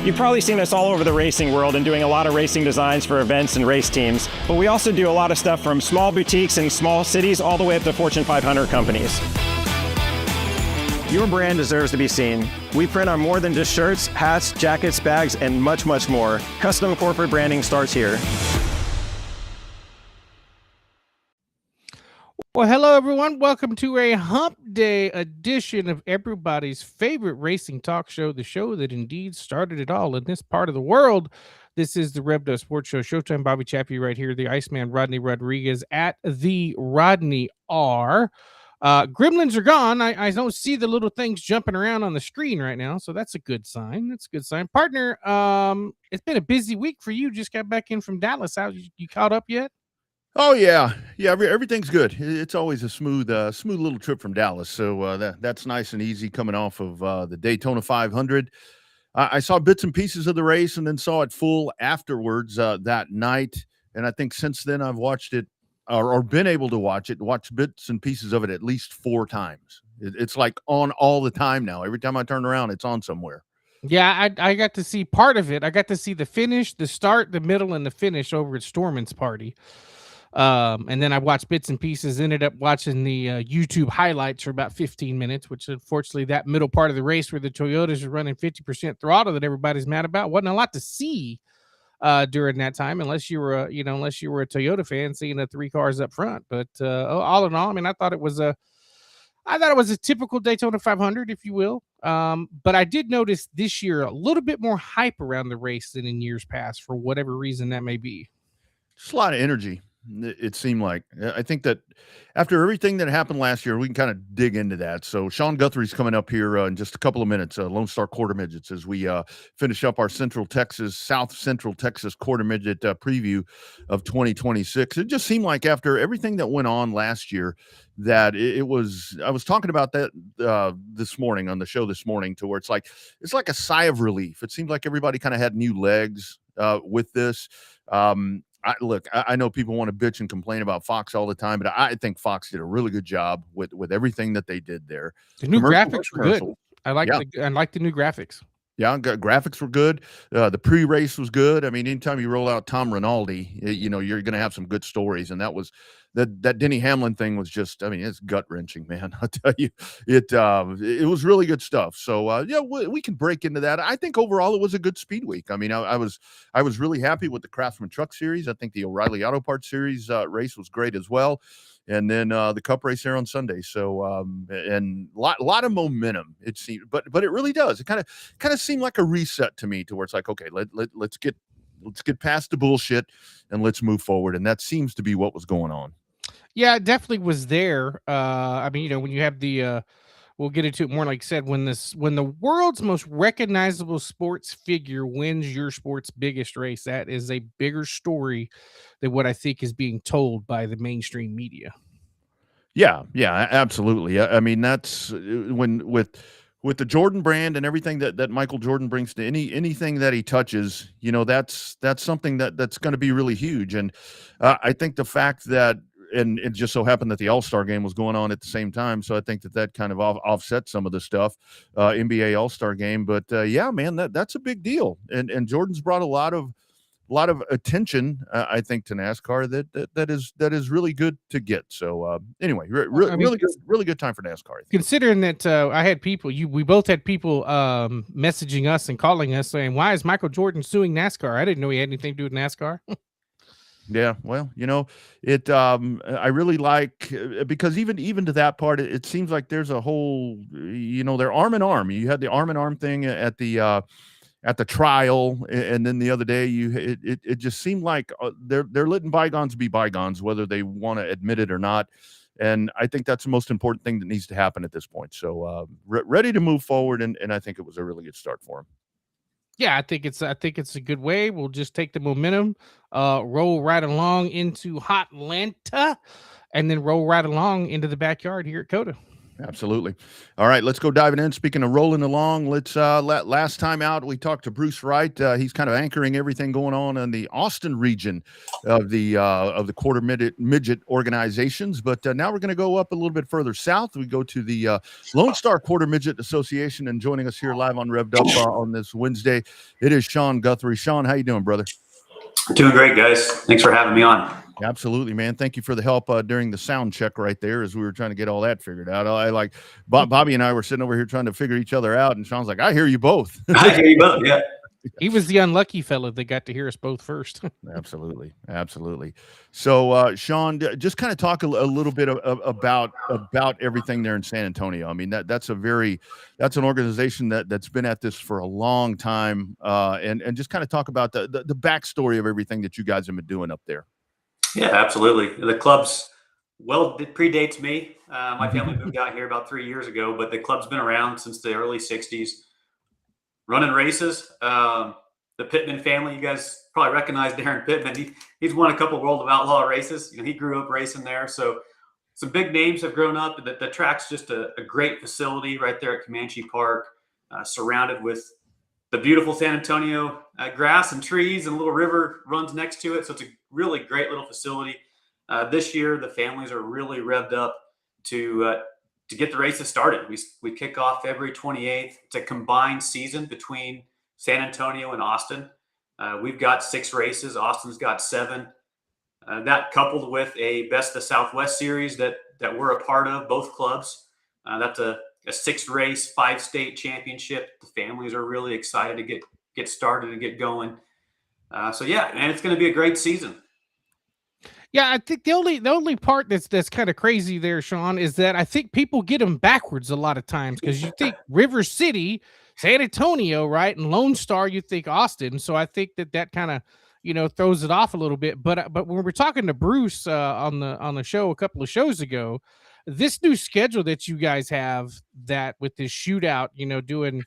You've probably seen us all over the racing world and doing a lot of racing designs for events and race teams, but we also do a lot of stuff from small boutiques in small cities all the way up to Fortune 500 companies. Your brand deserves to be seen. We print on more than just shirts, hats, jackets, bags, and much, much more. Custom corporate branding starts here. Well, hello, everyone. Welcome to a hump day edition of everybody's favorite racing talk show, the show that indeed started it all in this part of the world. This is the Revdo Sports Show. Showtime Bobby Chappie right here, the Iceman Rodney Rodriguez at the Rodney R. Gremlins are gone. I don't see the little things jumping around on the screen right now, so that's a good sign. That's a good sign. Partner, it's been a busy week for you. Just got back in from Dallas. How you caught up yet? Oh yeah. Everything's good. It's always a smooth little trip from Dallas. So that's nice and easy coming off of the Daytona 500. I saw bits and pieces of the race and then saw it full afterwards that night. And I think since then I've watched it or been able to watch bits and pieces of it at least 4 times. It's like on all the time now. Every time I turn around, it's on somewhere. Yeah, I got to see part of it. I got to see the finish, the start, the middle, and the finish over at Storman's party. And then I watched bits and pieces, ended up watching the YouTube highlights for about 15 minutes, which unfortunately that middle part of the race where the Toyotas are running 50% throttle that everybody's mad about wasn't a lot to see during that time, unless you were a Toyota fan seeing the 3 cars up front. But all in all, I mean, I thought it was a typical Daytona 500, if you will. But I did notice this year a little bit more hype around the race than in years past, for whatever reason that may be. Just a lot of energy. It seemed like. I think that after everything that happened last year, we can kind of dig into that. So Sean Guthrie's coming up here in just a couple of minutes, Lone Star Quarter Midgets, as we finish up our South Central Texas Quarter Midget preview of 2026. It just seemed like after everything that went on last year that I was talking about that this morning on the show this morning, to where it's like a sigh of relief. It seemed like everybody kind of had new legs with this. I know people want to bitch and complain about Fox all the time, but I think Fox did a really good job with everything that they did there. The new graphics were good. I like the new graphics. Yeah, graphics were good. The pre-race was good. I mean, anytime you roll out Tom Rinaldi, you're going to have some good stories. And that Denny Hamlin thing was just, I mean, it's gut wrenching, man. I'll tell you, it was really good stuff. So we can break into that. I think overall it was a good speed week. I mean, I was really happy with the Craftsman Truck Series. I think the O'Reilly Auto Parts Series race was great as well. And then the Cup race there on Sunday. So and lot of momentum, it seemed, but it really does. It kind of seemed like a reset to me, to where it's like, okay, let's get past the bullshit and let's move forward. And that seems to be what was going on. Yeah, it definitely was there. I mean, when you have the we'll get into it more, like I said, when the world's most recognizable sports figure wins your sport's biggest race, that is a bigger story than what I think is being told by the mainstream media. Yeah, absolutely. I mean, that's when with the Jordan brand and everything that Michael Jordan brings to anything that he touches, that's something that's going to be really huge. And I think the fact that, and it just so happened that the All-Star game was going on at the same time, so I think that kind of offset some of the stuff, NBA All-Star game. But yeah, man, that's a big deal. And Jordan's brought a lot of attention, I think, to NASCAR that is really good to get. So anyway, really good time for NASCAR. Considering that I had people, we both had people messaging us and calling us saying, "Why is Michael Jordan suing NASCAR?" I didn't know he had anything to do with NASCAR. Yeah, well, it. I really like, because even to that part, it seems like there's a whole, they're arm in arm. You had the arm in arm thing at the trial, and then the other day it just seemed like they're letting bygones be bygones, whether they want to admit it or not. And I think that's the most important thing that needs to happen at this point. So ready to move forward, and I think it was a really good start for him. Yeah, I think it's a good way. We'll just take the momentum, roll right along into Hotlanta, and then roll right along into the backyard here at COTA. Absolutely. All right, let's go diving in. Speaking of rolling along, let's last time out we talked to Bruce Wright. He's kind of anchoring everything going on in the Austin region of the quarter midget organizations. But now we're going to go up a little bit further south. We go to the Lone Star Quarter Midget Association, and joining us here live on Revved Up on this Wednesday, it is Sean Guthrie. Sean, how you doing, brother? Doing great, guys. Thanks for having me on. Absolutely, man. Thank you for the help during the sound check right there as we were trying to get all that figured out. I like Bobby and I were sitting over here trying to figure each other out, and Sean's like, I hear you both. I hear you both. Yeah. He was the unlucky fellow that got to hear us both first. Absolutely. Absolutely. So, Sean, just kind of talk a little bit about everything there in San Antonio. I mean, that's an organization that's been at this for a long time, and just kind of talk about the backstory of everything that you guys have been doing up there. Yeah, absolutely. The club's, well, it predates me. My family moved out here about 3 years ago, but the club's been around since the early 60s, running races. The Pittman family, you guys probably recognize Darren Pittman. He's won a couple World of Outlaw races. He grew up racing there. So some big names have grown up. The track's just a great facility right there at Comanche Park, surrounded with the beautiful San Antonio grass and trees, and a little river runs next to it. So it's a really great little facility. This year, the families are really revved up to get the races started. We kick off February 28th. It's a combined season between San Antonio and Austin. We've got 6 races. Austin's got 7. That coupled with a Best of Southwest series that we're a part of, both clubs. That's a 6-race, 5-state championship. The families are really excited to get started and get going. So yeah, and it's going to be a great season. Yeah, I think the only part that's kind of crazy there, Sean, is that I think people get them backwards a lot of times, because you think River City, San Antonio, right, and Lone Star, you think Austin. So I think that kind of throws it off a little bit. But when we're talking to Bruce on the show a couple of shows ago, this new schedule that you guys have, that with this shootout, doing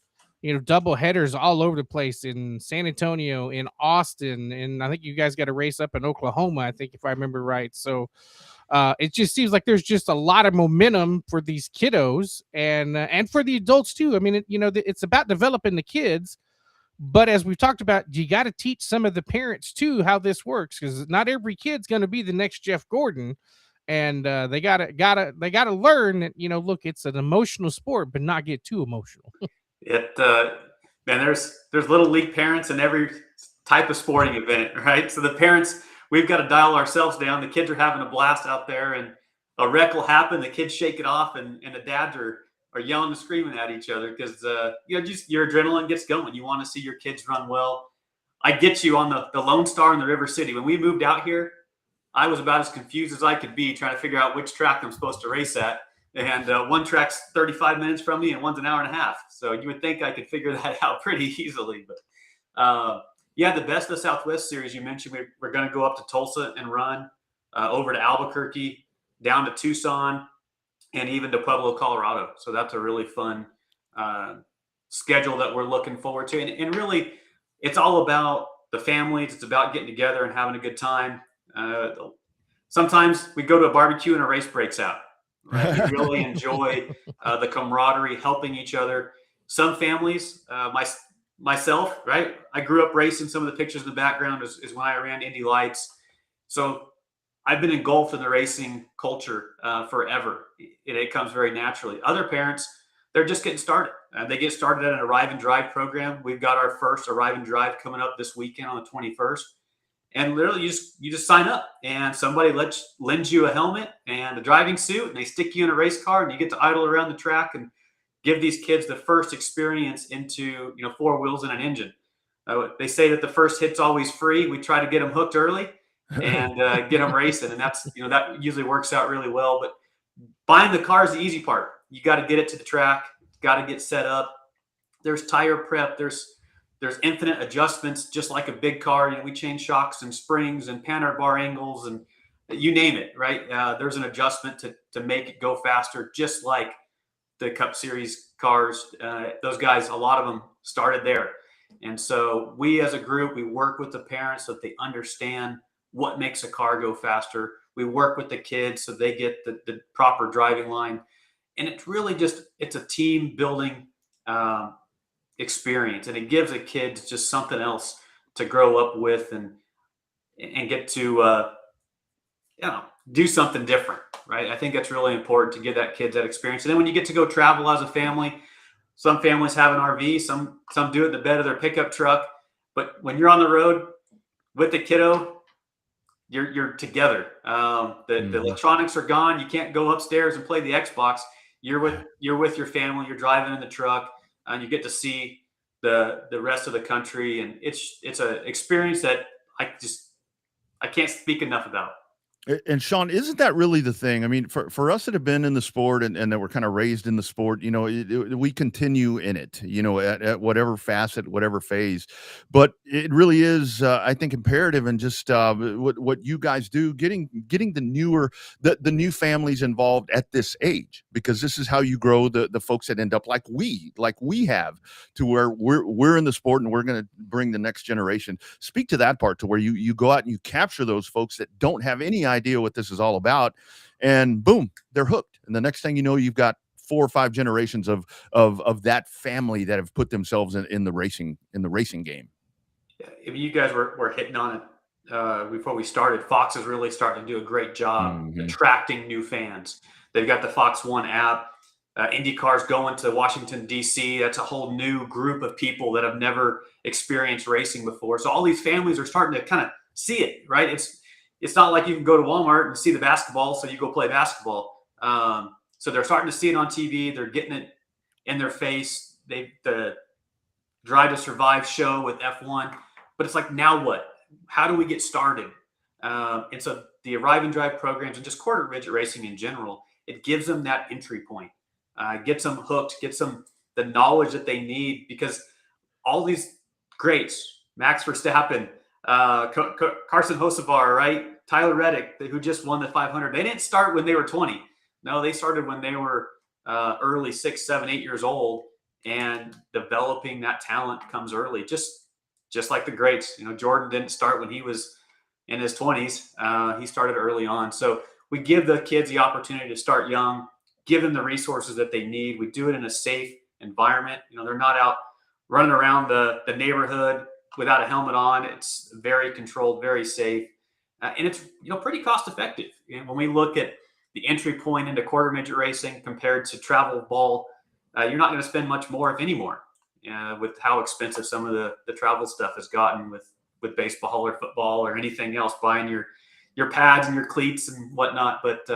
double headers all over the place in San Antonio, in Austin, and I think you guys got a race up in Oklahoma, I think, if I remember right. So it just seems like there's just a lot of momentum for these kiddos and for the adults too. I mean, it's about developing the kids, but as we've talked about, you got to teach some of the parents too how this works, because not every kid's going to be the next Jeff Gordon. And they gotta learn that, look, it's an emotional sport, but not get too emotional. Man, there's little league parents in every type of sporting event, right? So the parents, we've got to dial ourselves down. The kids are having a blast out there, and a wreck will happen. The kids shake it off, and the dads are yelling and screaming at each other because just your adrenaline gets going. You want to see your kids run well. I get you on the Lone Star and the River City. When we moved out here, I was about as confused as I could be trying to figure out which track I'm supposed to race at. And one track's 35 minutes from me and one's an hour and a half. So you would think I could figure that out pretty easily. But yeah, the Best of Southwest series you mentioned, we're going to go up to Tulsa and run, over to Albuquerque, down to Tucson, and even to Pueblo, Colorado. So that's a really fun schedule that we're looking forward to. And really, it's all about the families. It's about getting together and having a good time. Sometimes we go to a barbecue and a race breaks out. Right? We really enjoy the camaraderie, helping each other. Some families, myself, right? I grew up racing. Some of the pictures in the background is when I ran Indy Lights. So I've been engulfed in the racing culture forever. It comes very naturally. Other parents, they're just getting started. They get started at an Arrive and Drive program. We've got our first Arrive and Drive coming up this weekend on the 21st. And literally, you just sign up, and somebody lends you a helmet and a driving suit, and they stick you in a race car, and you get to idle around the track and give these kids the first experience into 4 wheels and an engine. They say that the first hit's always free. We try to get them hooked early and get them racing, and that's that usually works out really well. But buying the car is the easy part. You got to get it to the track, got to get set up. There's tire prep. There's infinite adjustments, just like a big car. We change shocks and springs and Panhard bar angles and you name it, right? There's an adjustment to make it go faster, just like the Cup Series cars. Those guys, a lot of them started there. And so we as a group, we work with the parents so that they understand what makes a car go faster. We work with the kids so they get the proper driving line. And it's really it's a team building experience, and it gives the kids just something else to grow up with and get to do something different, right? I think that's really important to give that kids that experience. And then when you get to go travel as a family, some families have an RV, some do it in the bed of their pickup truck. But when you're on the road with the kiddo, you're together. The electronics are gone. You can't go upstairs and play the Xbox. You're with your family. You're driving in the truck, and you get to see the rest of the country. And it's an experience that I can't speak enough about. And Sean, isn't that really the thing? I mean, for us that have been in the sport and that we're kind of raised in the sport, we continue in it, at whatever facet, whatever phase. But it really is, I think, imperative, and just what you guys do, getting the new families involved at this age, because this is how you grow the folks that end up like we have, to where we're in the sport and we're going to bring the next generation. Speak to that part, to where you go out and you capture those folks that don't have any idea what this is all about, and boom, they're hooked. And the next thing you know, you've got 4 or 5 generations of that family that have put themselves in the racing game. Yeah, you guys were hitting on it before we started. Fox is really starting to do a great job attracting new fans. They've got the Fox One app. IndyCar's going to Washington, D.C. That's a whole new group of people that have never experienced racing before. So all these families are starting to kind of see it, right? It's not like you can go to Walmart and see the basketball, so you go play basketball. So they're starting to see it on TV. They're getting it in their face. The Drive to Survive show with F1. But it's like, now what? How do we get started? And so the Arrive and Drive programs, and just quarter midget racing in general, it gives them that entry point. Gets them hooked, gets them the knowledge that they need, because all these greats, Max Verstappen, Carson Hocevar, right? Tyler Reddick, who just won the 500. They didn't start when they were 20. No, they started when they were early 6, 7, 8 years old, and developing that talent comes early. Just like the greats. Jordan didn't start when he was in his 20s. He started early on. So we give the kids the opportunity to start young, give them the resources that they need. We do it in a safe environment. They're not out running around the neighborhood without a helmet on. It's very controlled, very safe, and it's pretty cost effective. When we look at the entry point into quarter midget racing compared to travel ball, you're not going to spend much more, if any more, with how expensive some of the travel stuff has gotten with baseball or football or anything else, buying your pads and your cleats and whatnot. But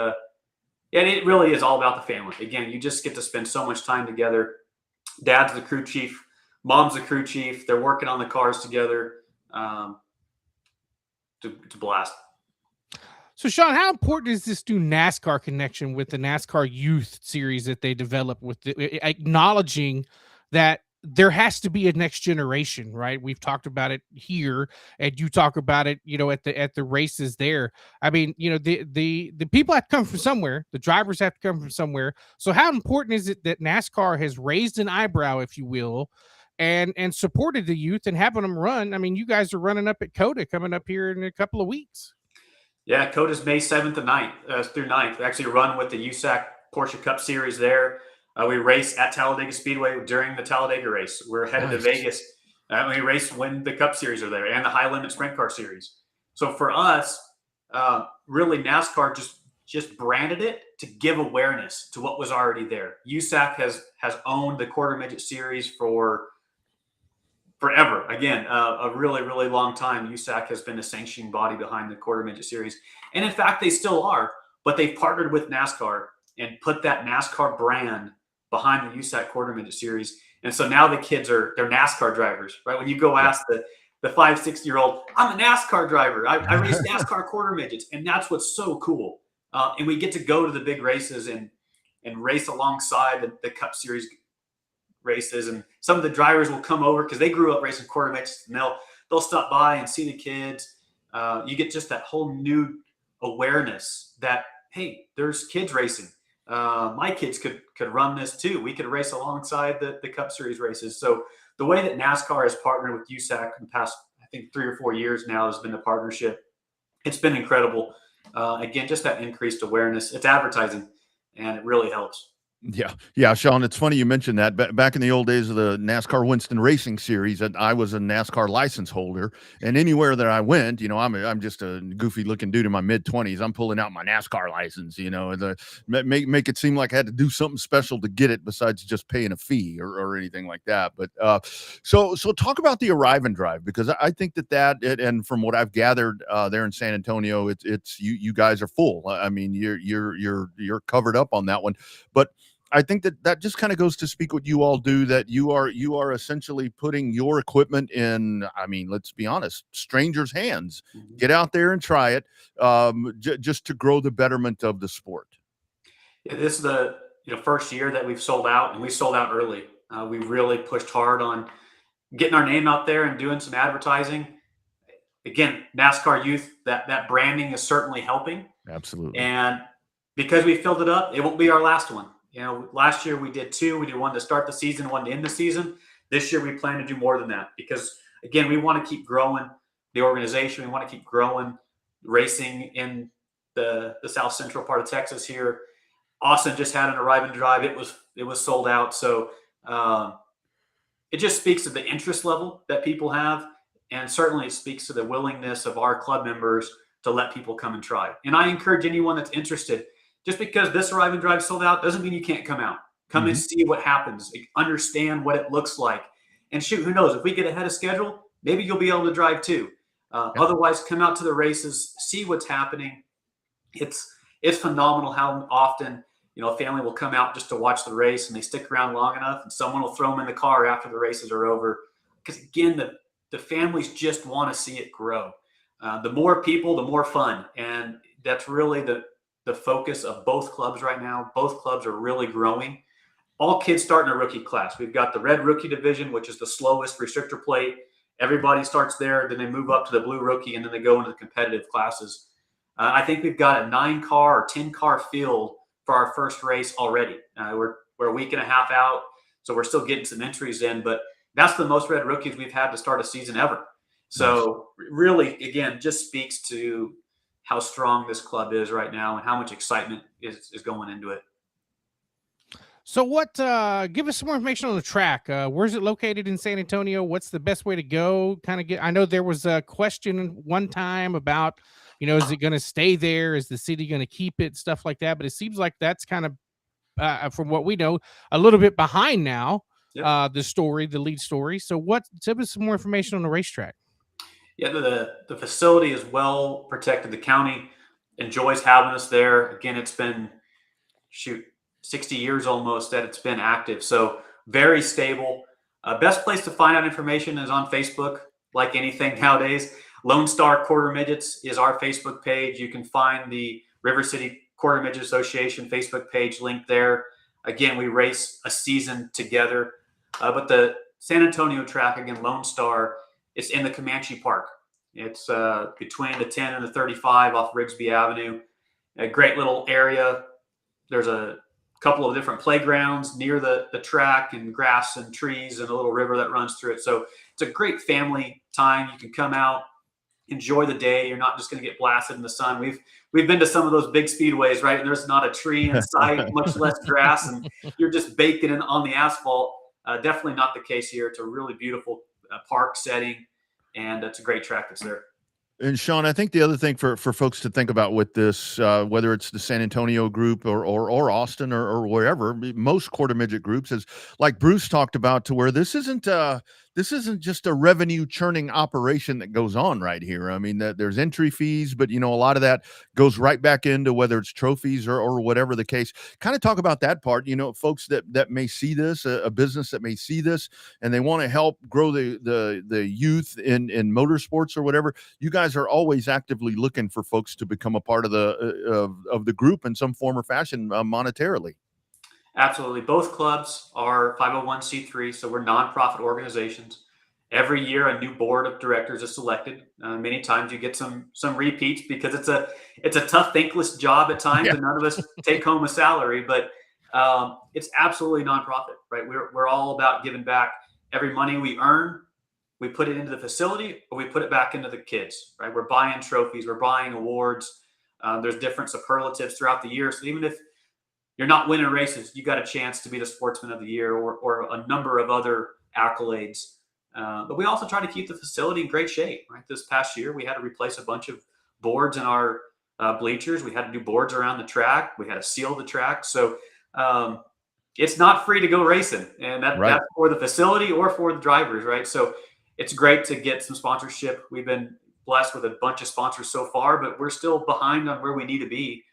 and it really is all about the family. Again, you just get to spend so much time together. Dad's the crew chief. Mom's the crew chief. They're working on the cars together to blast. So, Sean, how important is this new NASCAR connection with the NASCAR Youth Series that they developed, with acknowledging that there has to be a next generation, right? We've talked about it here, and you talk about it, at the races there. I mean, the people have to come from somewhere. The drivers have to come from somewhere. So how important is it that NASCAR has raised an eyebrow, if you will, and supported the youth and having them run? I mean, you guys are running up at COTA coming up here in a couple of weeks. Yeah, COTA's May 7th and 9th through 9th. We actually run with the USAC Porsche Cup Series there. We race at Talladega Speedway during the Talladega race. We're headed to Vegas. We race when the Cup Series are there, and the High Limit Sprint Car Series. So for us, really NASCAR just branded it to give awareness to what was already there. USAC has owned the quarter midget series for forever. Again, a really, really long time. USAC has been the sanctioning body behind the quarter midget series. And in fact, they still are, but they've partnered with NASCAR and put that NASCAR brand behind the USAC quarter midget series. And so now the kids they're NASCAR drivers, right? When you go ask the 5, 6-year-old, I'm a NASCAR driver. I race NASCAR quarter midgets. And that's what's so cool. And we get to go to the big races and race alongside the Cup Series races. And some of the drivers will come over because they grew up racing quarter midgets, and they'll stop by and see the kids. You get just that whole new awareness that, hey, there's kids racing. My kids could run this too. We could race alongside the Cup Series races. So the way that NASCAR has partnered with USAC in the past, I think 3 or 4 years now, has been the partnership. It's been incredible. Again, just that increased awareness. It's advertising, and it really helps. Yeah, Sean, it's funny you mentioned that. Back in the old days of the NASCAR Winston Racing Series, and I was a NASCAR license holder, and anywhere that I went, I'm just a goofy looking dude in my mid-20s. I'm pulling out my NASCAR license, make it seem like I had to do something special to get it besides just paying a fee or anything like that. But so talk about the arrive and drive, because I think and from what I've gathered there in San Antonio, it's you guys are full. I mean, you're covered up on that one, but I think that just kind of goes to speak what you all do, that you are essentially putting your equipment in, I mean, let's be honest, strangers' hands. Mhm. Get out there and try it, just to grow the betterment of the sport. Yeah, this is the first year that we've sold out, and we sold out early. We really pushed hard on getting our name out there and doing some advertising. Again, NASCAR Youth, that branding is certainly helping. Absolutely. And because we filled it up, it won't be our last one. Last year we did two. We did one to start the season, one to end the season. This year we plan to do more than that, because again, we want to keep growing the organization. We want to keep growing racing in the South Central part of Texas here. Austin just had an arrive and drive. It was sold out. So it just speaks to the interest level that people have, and certainly it speaks to the willingness of our club members to let people come and try. And I encourage anyone that's interested. Just because this arrive and drive sold out doesn't mean you can't come out. Come and see what happens. Understand what it looks like. And shoot, who knows? If we get ahead of schedule, maybe you'll be able to drive too. Otherwise, come out to the races, see what's happening. It's phenomenal how often a family will come out just to watch the race, and they stick around long enough, and someone will throw them in the car after the races are over. Because again, the families just want to see it grow. The more people, the more fun, and that's really the focus of both clubs right now. Both clubs are really growing. All kids start in a rookie class. We've got the red rookie division, which is the slowest restrictor plate. Everybody starts there. Then they move up to the blue rookie, and then they go into the competitive classes. I think we've got a 9-car or 10-car field for our first race already. We're a week and a half out, so we're still getting some entries in, but that's the most red rookies we've had to start a season ever. So really, again, just speaks to how strong this club is right now and how much excitement is going into it. So give us some more information on the track. Where's it located in San Antonio? What's the best way to go? I know there was a question one time about, is it going to stay there? Is the city going to keep it? Stuff like that. But it seems like that's kind of, from what we know, a little bit behind now, the lead story. So give us some more information on the racetrack. Yeah, the facility is well protected. The county enjoys having us there. Again, it's been 60 years almost that it's been active. So very stable. Best place to find out information is on Facebook, like anything nowadays. Lone Star Quarter Midgets is our Facebook page. You can find the River City Quarter Midget Association Facebook page linked there. Again, we race a season together. But the San Antonio track, again, Lone Star, it's in the Comanche Park. It's between the 10 and the 35 off Rigsby Avenue. A great little area. There's a couple of different playgrounds near the track, and grass and trees and a little river that runs through it. So it's a great family time. You can come out, enjoy the day. You're not just going to get blasted in the sun. We've been to some of those big speedways, right? And there's not a tree in sight, much less grass, and you're just baking in on the asphalt. Definitely not the case here. It's a really beautiful park setting, and it's a great track that's there. And Sean, I think the other thing for folks to think about with this, whether it's the San Antonio group or Austin or wherever, most quarter midget groups, is like Bruce talked about, to where this isn't just a revenue churning operation that goes on right here. I mean, there's entry fees, but a lot of that goes right back into whether it's trophies or whatever the case. Kind of talk about that part. Folks that may see this, a business that may see this, and they want to help grow the youth in motorsports or whatever. You guys are always actively looking for folks to become a part of the group in some form or fashion, monetarily. Absolutely. Both clubs are 501c3, so we're nonprofit organizations. Every year, a new board of directors is selected. Many times, you get some repeats, because it's a tough, thankless job at times, and none of us take home a salary. But it's absolutely nonprofit, right? We're all about giving back. Every money we earn, we put it into the facility, or we put it back into the kids, right? We're buying trophies, we're buying awards. There's different superlatives throughout the year. So even if you're not winning races, you got a chance to be the sportsman of the year or a number of other accolades. But we also try to keep the facility in great shape. Right, this past year we had to replace a bunch of boards in our bleachers. We had to do boards around the track. We had to seal the track. So it's not free to go racing, and that's for the facility or for the drivers, right? So it's great to get some sponsorship. We've been blessed with a bunch of sponsors so far, but we're still behind on where we need to be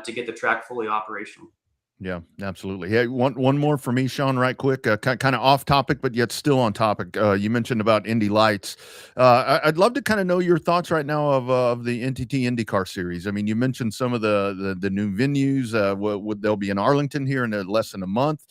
to get the track fully operational. Yeah, absolutely. Hey, one more for me, Sean, right quick, kind of off topic, but yet still on topic. You mentioned about Indy Lights. I'd love to kind of know your thoughts right now of the NTT IndyCar series. I mean, you mentioned some of the new venues. They'll be in Arlington here in less than a month,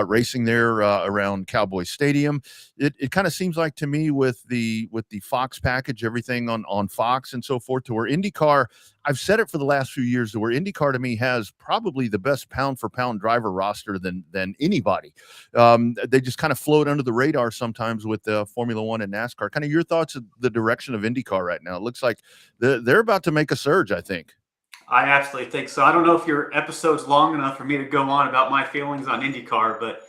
racing there around Cowboy Stadium. It kind of seems like to me with the Fox package, everything on Fox and so forth, to where IndyCar, I've said it for the last few years, to where IndyCar to me has probably the best pound for pound driver roster than anybody. They just kind of float under the radar sometimes with Formula One and NASCAR. Kind of your thoughts of the direction of IndyCar right now? It looks like they're about to make a surge, I think. I absolutely think so. I don't know if your episode's long enough for me to go on about my feelings on IndyCar, but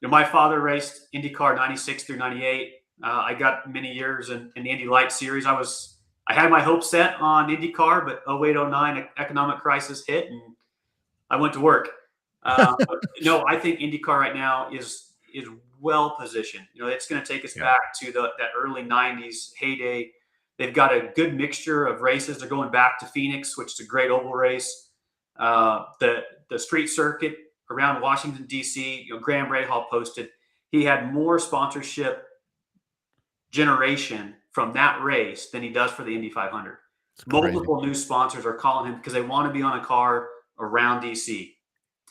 my father raced IndyCar 96 through 98. I got many years in the Indy Light series. I had my hopes set on IndyCar, but 08-09 economic crisis hit and I went to work. No, I think IndyCar right now is well positioned. It's going to take us back to that early 90s heyday. They've got a good mixture of races. They're going back to Phoenix, which is a great oval race. The street circuit around Washington, D.C., Graham Rahal posted, he had more sponsorship generation from that race than he does for the Indy 500. Multiple new sponsors are calling him because they want to be on a car around DC.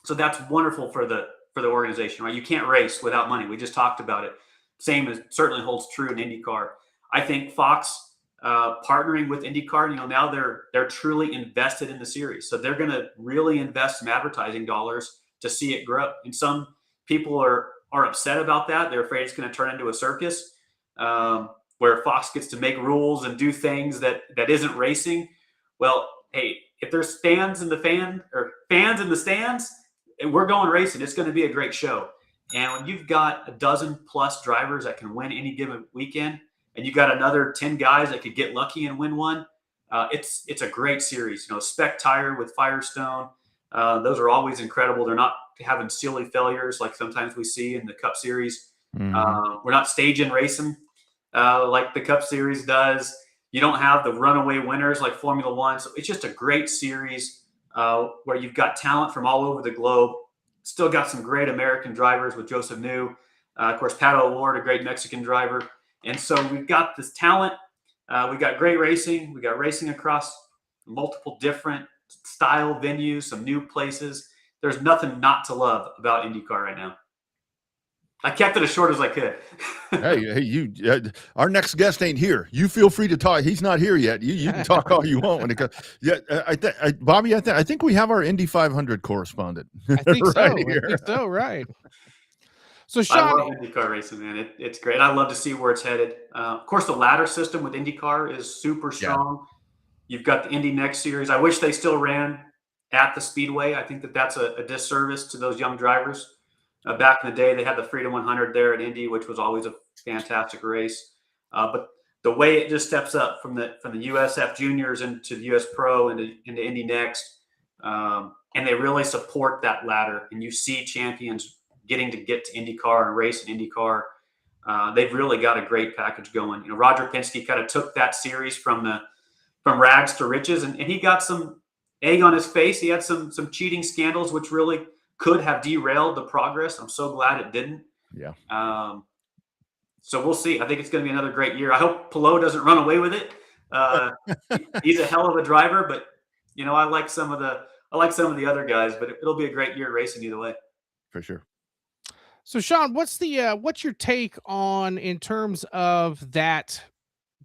So that's wonderful for the organization, right? You can't race without money. We just talked about it. Same as certainly holds true in IndyCar. I think Fox partnering with IndyCar, now they're truly invested in the series. So they're going to really invest some advertising dollars to see it grow. And some people are upset about that. They're afraid it's going to turn into a circus. Where Fox gets to make rules and do things that isn't racing. Well, hey, if there's fans in the stands, we're going racing. It's going to be a great show. And when you've got a dozen plus drivers that can win any given weekend, and you've got another 10 guys that could get lucky and win one, it's a great series. Spec Tire with Firestone, those are always incredible. They're not having silly failures like sometimes we see in the Cup Series. Mm-hmm. We're not staging racing like the Cup Series does. You don't have the runaway winners like Formula One. So it's just a great series where you've got talent from all over the globe. Still got some great American drivers with Joseph New. Of course, Pato O'Ward, a great Mexican driver. And so we've got this talent. We've got great racing. We got racing across multiple different style venues, some new places. There's nothing not to love about IndyCar right now. I kept it as short as I could. hey, you. Our next guest ain't here. You feel free to talk. He's not here yet. You can talk all you want when it comes. Yeah, Bobby. I think we have our Indy 500 correspondent. I think so. Right I think so. Right. So, Sean, I love IndyCar racing, man. It's great. I love to see where it's headed. Of course, the ladder system with IndyCar is super strong. Yeah. You've got the Indy Next series. I wish they still ran at the Speedway. I think that's a disservice to those young drivers. Back in the day, they had the Freedom 100 there at Indy, which was always a fantastic race. But the way it just steps up from the USF Juniors into the US Pro into Indy Next, and they really support that ladder. And you see champions getting to get to IndyCar and race in IndyCar. They've really got a great package going. Roger Penske kind of took that series from rags to riches, and he got some egg on his face. He had some cheating scandals, which really could have derailed the progress. I'm so glad it didn't. Yeah. So we'll see. I think it's going to be another great year. I hope Palou doesn't run away with it. He's a hell of a driver, but I like some of the other guys. But it'll be a great year racing either way. For sure. So, Sean, what's your take on in terms of that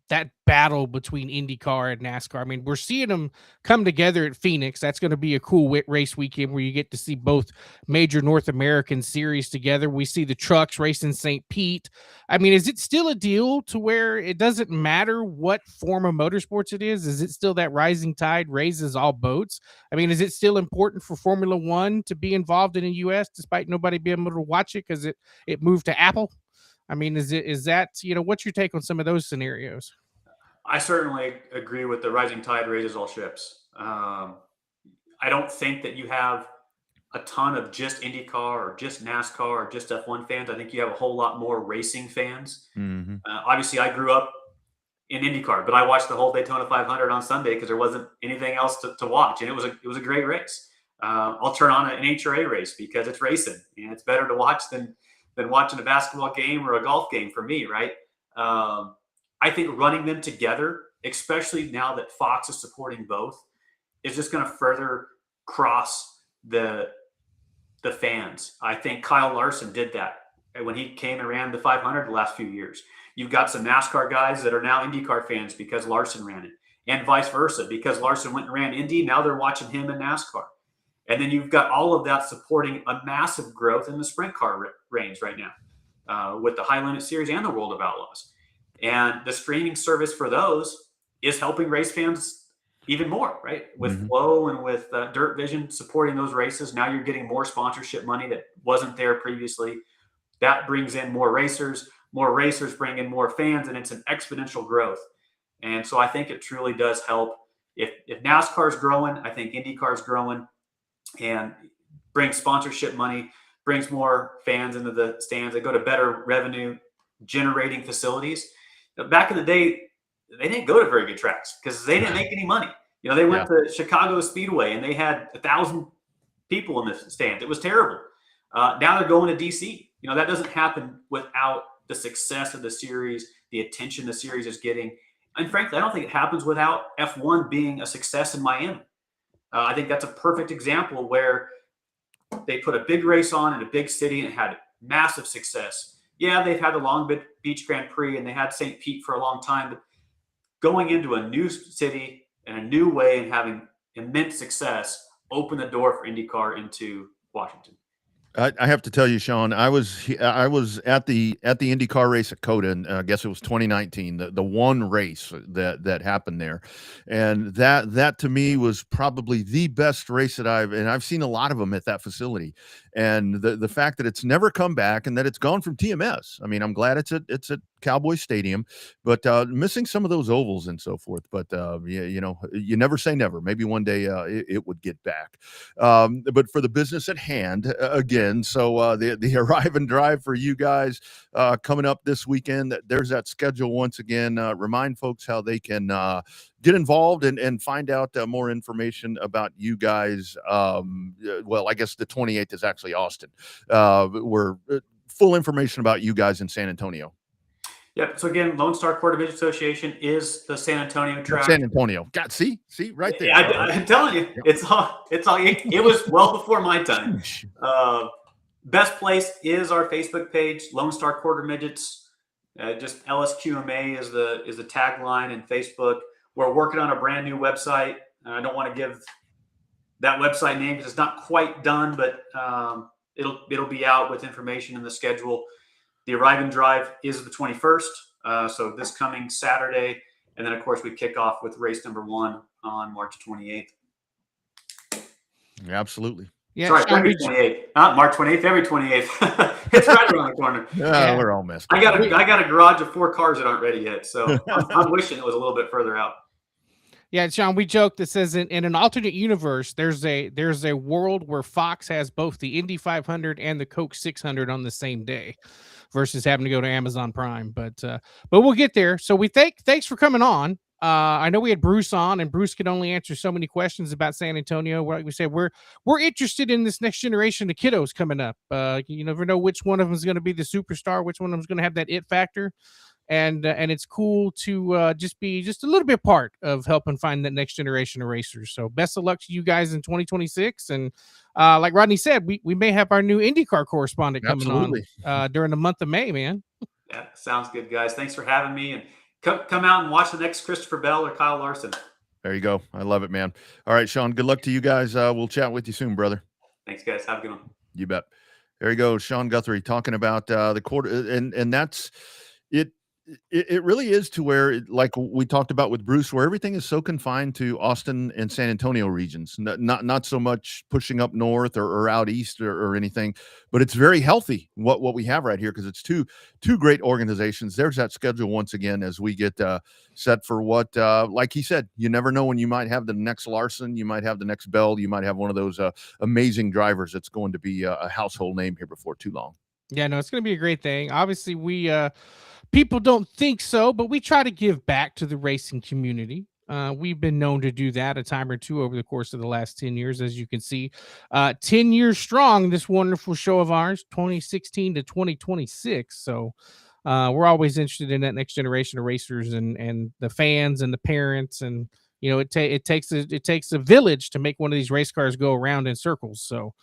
that battle between IndyCar and NASCAR. I mean, we're seeing them come together at Phoenix. That's going to be a cool race weekend where you get to see both major North American series together. We see the trucks race in St. Pete. I mean, is it still a deal to where it doesn't matter what form of motorsports it is? Is it still that rising tide raises all boats? I mean, is it still important for Formula One to be involved in the U.S. despite nobody being able to watch it because it moved to Apple? I mean, is that, what's your take on some of those scenarios? I certainly agree with the rising tide raises all ships. I don't think that you have a ton of just IndyCar or just NASCAR or just F1 fans. I think you have a whole lot more racing fans. Mm-hmm. Obviously, I grew up in IndyCar, but I watched the whole Daytona 500 on Sunday because there wasn't anything else to watch, and it was a great race. I'll turn on an NHRA race because it's racing, and it's better to watch than watching a basketball game or a golf game for me, right? I think running them together, especially now that Fox is supporting both, is just going to further cross the fans. I think Kyle Larson did that when he came and ran the 500 the last few years. You've got some NASCAR guys that are now IndyCar fans because Larson ran it, and vice versa. Because Larson went and ran Indy, now they're watching him in NASCAR. And then you've got all of that supporting a massive growth in the sprint car range right now with the High Limit Series and the World of Outlaws. And the streaming service for those is helping race fans even more, right? With Flow and with Dirt Vision supporting those races. Now you're getting more sponsorship money that wasn't there previously. That brings in more racers bring in more fans, and it's an exponential growth. And so I think it truly does help. If NASCAR is growing, I think IndyCar is growing, and brings sponsorship money, brings more fans into the stands. They go to better revenue generating facilities. Back in the day, they didn't go to very good tracks because they didn't make any money. They went to Chicago Speedway and they had 1,000 people in the stands. It was terrible. Now they're going to DC. That doesn't happen without the success of the series, the attention the series is getting. And frankly, I don't think it happens without F1 being a success in Miami. I think that's a perfect example where they put a big race on in a big city and it had massive success. Yeah, they've had the Long Beach Grand Prix and they had St. Pete for a long time, but going into a new city in a new way and having immense success opened the door for IndyCar into Washington. I have to tell you, Sean, I was at the IndyCar race at COTA, and I guess it was 2019, the one race that happened there, and that to me was probably the best race that I've seen a lot of them at that facility, and the fact that it's never come back and that it's gone from TMS. I mean, I'm glad it's at Cowboy Stadium, but missing some of those ovals and so forth. But you never say never. Maybe one day it would get back. But for the business at hand, again. So the arrive and drive for you guys coming up this weekend. There's that schedule once again. Remind folks how they can get involved and find out more information about you guys. Well, I guess the 28th is actually Austin. We're full information about you guys in San Antonio. Yep. So again, Lone Star Quarter Midget Association is the San Antonio track. San Antonio. God, see right there. I'm telling you, yep. It's all. It was well before my time. Best place is our Facebook page, Lone Star Quarter Midgets. Just LSQMA is the tagline in Facebook. We're working on a brand new website. I don't want to give that website name because it's not quite done, but it'll be out with information in the schedule. The arrive and drive is the 21st, so this coming Saturday. And then, of course, we kick off with race number 1 on March 28th. Absolutely. Yeah, sorry, February 28th. Not March 28th, February 28th. It's right around the corner. Yeah, we're all messed up. I got a garage of 4 cars that aren't ready yet, so I'm wishing it was a little bit further out. Yeah, Sean, we joked that says in an alternate universe, there's a world where Fox has both the Indy 500 and the Coke 600 on the same day, versus having to go to Amazon Prime. But we'll get there. So thanks for coming on. I know we had Bruce on, and Bruce could only answer so many questions about San Antonio. Like we said, we're interested in this next generation of kiddos coming up. You never know which one of them is going to be the superstar, which one of them is going to have that it factor. And it's cool to just be just a little bit part of helping find that next generation of racers. So best of luck to you guys in 2026. And like Rodney said, we may have our new IndyCar correspondent coming on during the month of May, man. Yeah, sounds good, guys. Thanks for having me. And come out and watch the next Christopher Bell or Kyle Larson. There you go. I love it, man. All right, Sean, good luck to you guys. We'll chat with you soon, brother. Thanks, guys. Have a good one. You bet. There you go, Sean Guthrie talking about the quarter, and that's it. It really is to where, like we talked about with Bruce, where everything is so confined to Austin and San Antonio regions, not so much pushing up north or out east or anything, but it's very healthy what we have right here, because it's two great organizations. There's that schedule once again as we get set for what, like he said, you never know when you might have the next Larson, you might have the next Bell, you might have one of those amazing drivers that's going to be a household name here before too long. Yeah, no, it's going to be a great thing. Obviously, we people don't think so, but we try to give back to the racing community. We've been known to do that a time or two over the course of the last 10 years, as you can see. 10 years strong, this wonderful show of ours, 2016 to 2026. So we're always interested in that next generation of racers and the fans and the parents. And, you know, it takes a village to make one of these race cars go around in circles. So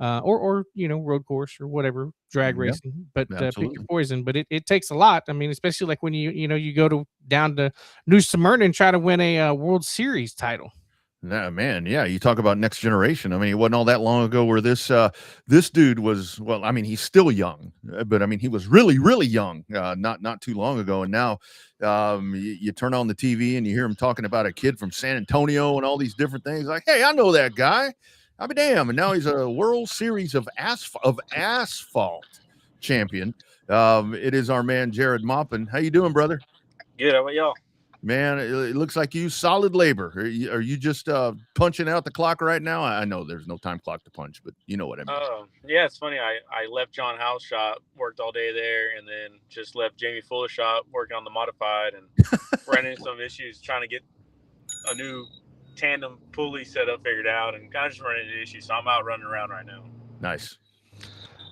or you know, road course or whatever, drag racing, but pick your poison. But it takes a lot. I mean, especially like when you go down to New Smyrna and try to win a World Series title. Nah, man, yeah, you talk about next generation. I mean, it wasn't all that long ago where this dude was, well, I mean, he's still young, but I mean, he was really, really young, not too long ago. And now you turn on the TV and you hear him talking about a kid from San Antonio and all these different things. Like, hey, I know that guy. I'll be damn. And now he's a World Series of asphalt champion. It is our man, Jared Maupin. How you doing, brother? Good. How about y'all? Man, it looks like you solid labor. Are you just punching out the clock right now? I know there's no time clock to punch, but you know what I mean. Yeah, it's funny. I left John Howe's shop, worked all day there, and then just left Jamie Fuller's shop, working on the modified, and ran into some issues trying to get a new tandem pulley setup figured out, and kind of just running into issues. So I'm out running around right now. Nice.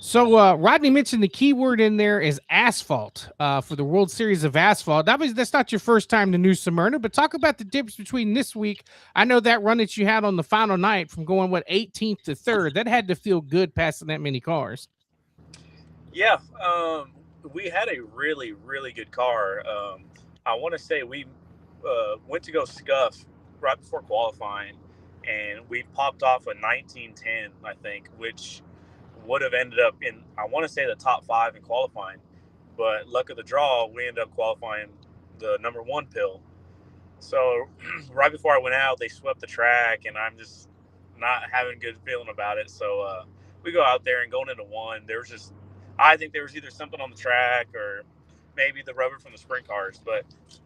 So Rodney mentioned the key word in there is asphalt for the World Series of Asphalt. That's not your first time to New Smyrna, but talk about the difference between this week. I know that run that you had on the final night from going 18th to 3rd. That had to feel good passing that many cars. Yeah, we had a really, really good car. I want to say we went to go scuff right before qualifying, and we popped off a 1910, I think, which would have ended up in, I want to say, the top 5 in qualifying. But luck of the draw, we ended up qualifying the number 1 pill. So right before I went out, they swept the track, and I'm just not having a good feeling about it. So we go out there, and going into 1, I think there was either something on the track or maybe the rubber from the sprint cars, but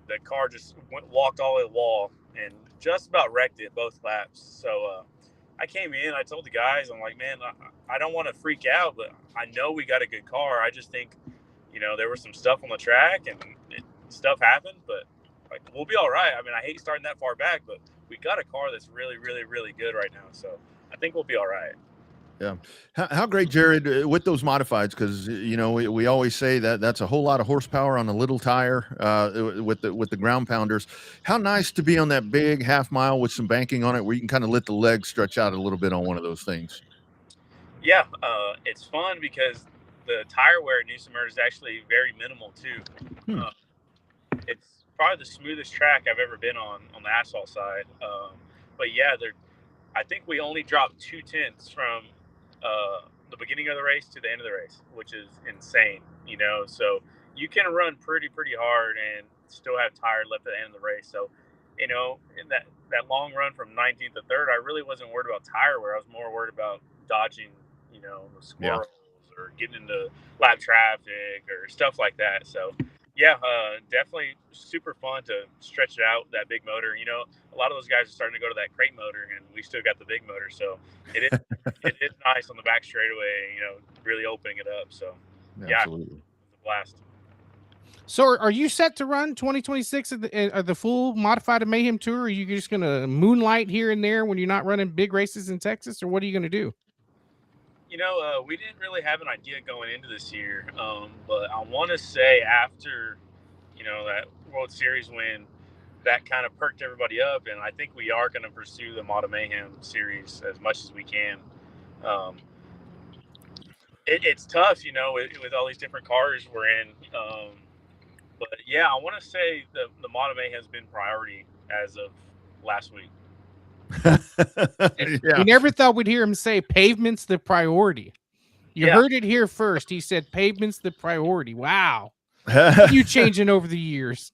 the car just walked all the way to the wall and just about wrecked it both laps. So I came in, I told the guys, I'm like, man, I don't want to freak out, but I know we got a good car. I just think, there was some stuff on the track and stuff happened, but like, we'll be all right. I mean, I hate starting that far back, but we got a car that's really, really, really good right now. So I think we'll be all right. Yeah. How great, Jared, with those modifieds, because, we always say that that's a whole lot of horsepower on a little tire with the ground pounders. How nice to be on that big half mile with some banking on it where you can kind of let the legs stretch out a little bit on one of those things. Yeah, it's fun because the tire wear at New Smyrna is actually very minimal, too. It's probably the smoothest track I've ever been on the asphalt side. But, yeah, I think we only dropped 2/10 from the beginning of the race to the end of the race, which is insane, so you can run pretty hard and still have tire left at the end of the race. So, in that long run from 19th to 3rd, I really wasn't worried about tire wear. I was more worried about dodging, the squirrels or getting into lap traffic or stuff like that. So, yeah, definitely super fun to stretch it out, that big motor. A lot of those guys are starting to go to that crate motor, and we still got the big motor. So it is nice on the back straightaway, really opening it up. So, absolutely. It's a blast. So are you set to run 2026 at the full Modified Mayhem Tour? Or are you just going to moonlight here and there when you're not running big races in Texas, or what are you going to do? We didn't really have an idea going into this year, but I want to say after, that World Series win, that kind of perked everybody up, and I think we are going to pursue the Mod Mayhem series as much as we can. It's tough, with all these different cars we're in. But yeah, I want to say the Model May has been priority as of last week. Yeah. We never thought we'd hear him say pavement's the priority. You heard it here first. He said pavement's the priority. Wow. You changing over the years.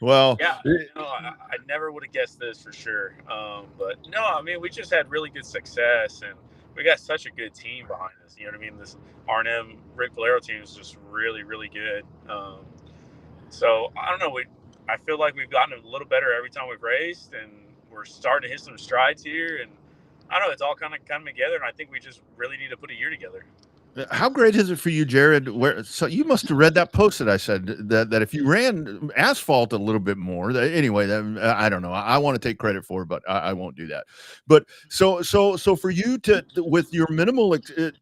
Well, yeah, I never would have guessed this for sure. But no, I mean, we just had really good success, and we got such a good team behind us. You know what I mean? This R&M Rick Valero team is just really, really good. So I don't know. I feel like we've gotten a little better every time we've raced, and we're starting to hit some strides here. And I don't know, it's all kind of coming together, and I think we just really need to put a year together. how great is it for you, Jared? So you must have read that post that I said that if you ran asphalt a little bit more, anyway, I don't know. I want to take credit for it, but I won't do that. But so for you to with your minimal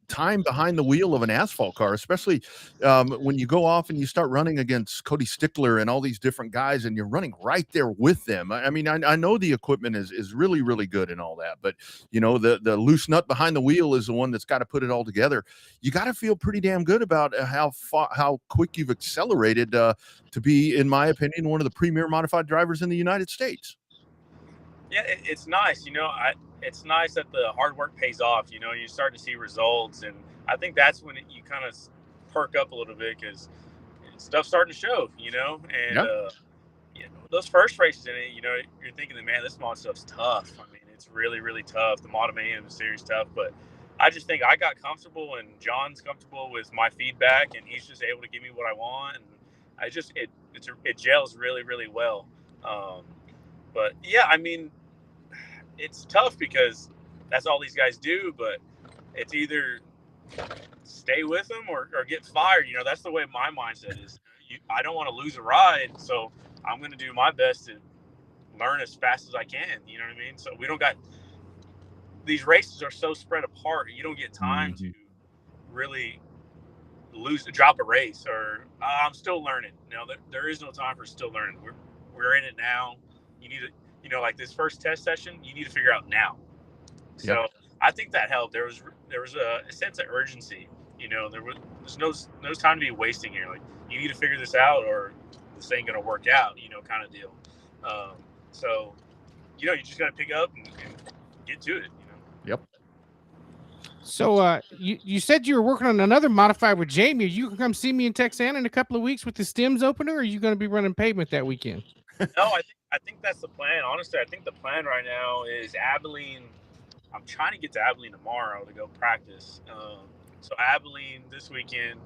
time behind the wheel of an asphalt car, especially when you go off and you start running against Cody Stickler and all these different guys, and you're running right there with them. I mean, I know the equipment is really, really good and all that, but you know, the loose nut behind the wheel is the one that's got to put it all together. You got to feel pretty damn good about how quick you've accelerated to be, in my opinion, one of the premier modified drivers in the United States. Yeah, it's nice. You know, it's nice that the hard work pays off. You know, you start to see results, and I think that's when you kind of perk up a little bit because stuff's starting to show. You know, and you know, those first races in it, you know, you're thinking that, man, this mod stuff's tough. I mean, it's really, really tough. The Model Mayhem series tough, but I just think I got comfortable, and John's comfortable with my feedback, and he's just able to give me what I want, and I just it gels really, really well. But yeah, I mean, it's tough because that's all these guys do, but it's either stay with them or get fired. You know, that's the way my mindset is. I don't want to lose a ride, so I'm going to do my best to learn as fast as I can. You know what I mean? So we don't got. These races are so spread apart. You don't get time to really drop a race, or I'm still learning. No, there is no time for still learning. We're in it now. You need to, you know, like this first test session, you need to figure out now. So I think that helped. There was a sense of urgency. You know, there's no time to be wasting here. Like, you need to figure this out, or this ain't gonna work out. You know, kind of deal. So, you know, you just gotta pick up and get to it. Yep. So you said you were working on another modified with Jamie. You can come see me in Texana in a couple of weeks with the stems opener, or are you going to be running pavement that weekend? No, I think that's the plan. Honestly, I think the plan right now is Abilene. I'm trying to get to Abilene tomorrow to go practice. So Abilene this weekend,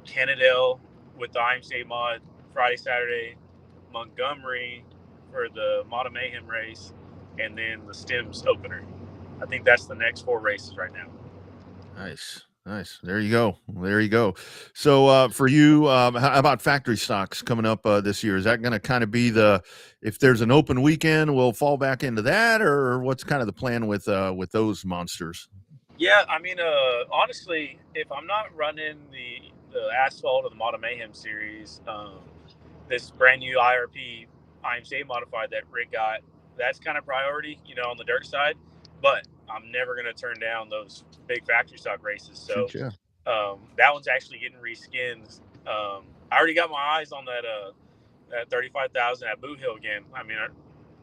Kennedale with the IMCA mod Friday, Saturday, Montgomery for the Model Mayhem race, and then the stems opener. I think that's the next 4 races right now. Nice. There you go. So for you, how about factory stocks coming up this year? Is that going to kind of be if there's an open weekend, we'll fall back into that, or what's kind of the plan with those monsters? Yeah, I mean, honestly, if I'm not running the asphalt of the Model Mayhem series, this brand new IRP IMCA modified that Rick got, that's kind of priority, you know, on the dirt side. But I'm never going to turn down those big factory stock races. So that one's actually getting reskinned. I already got my eyes on that 35,000 at Boot Hill again. I mean,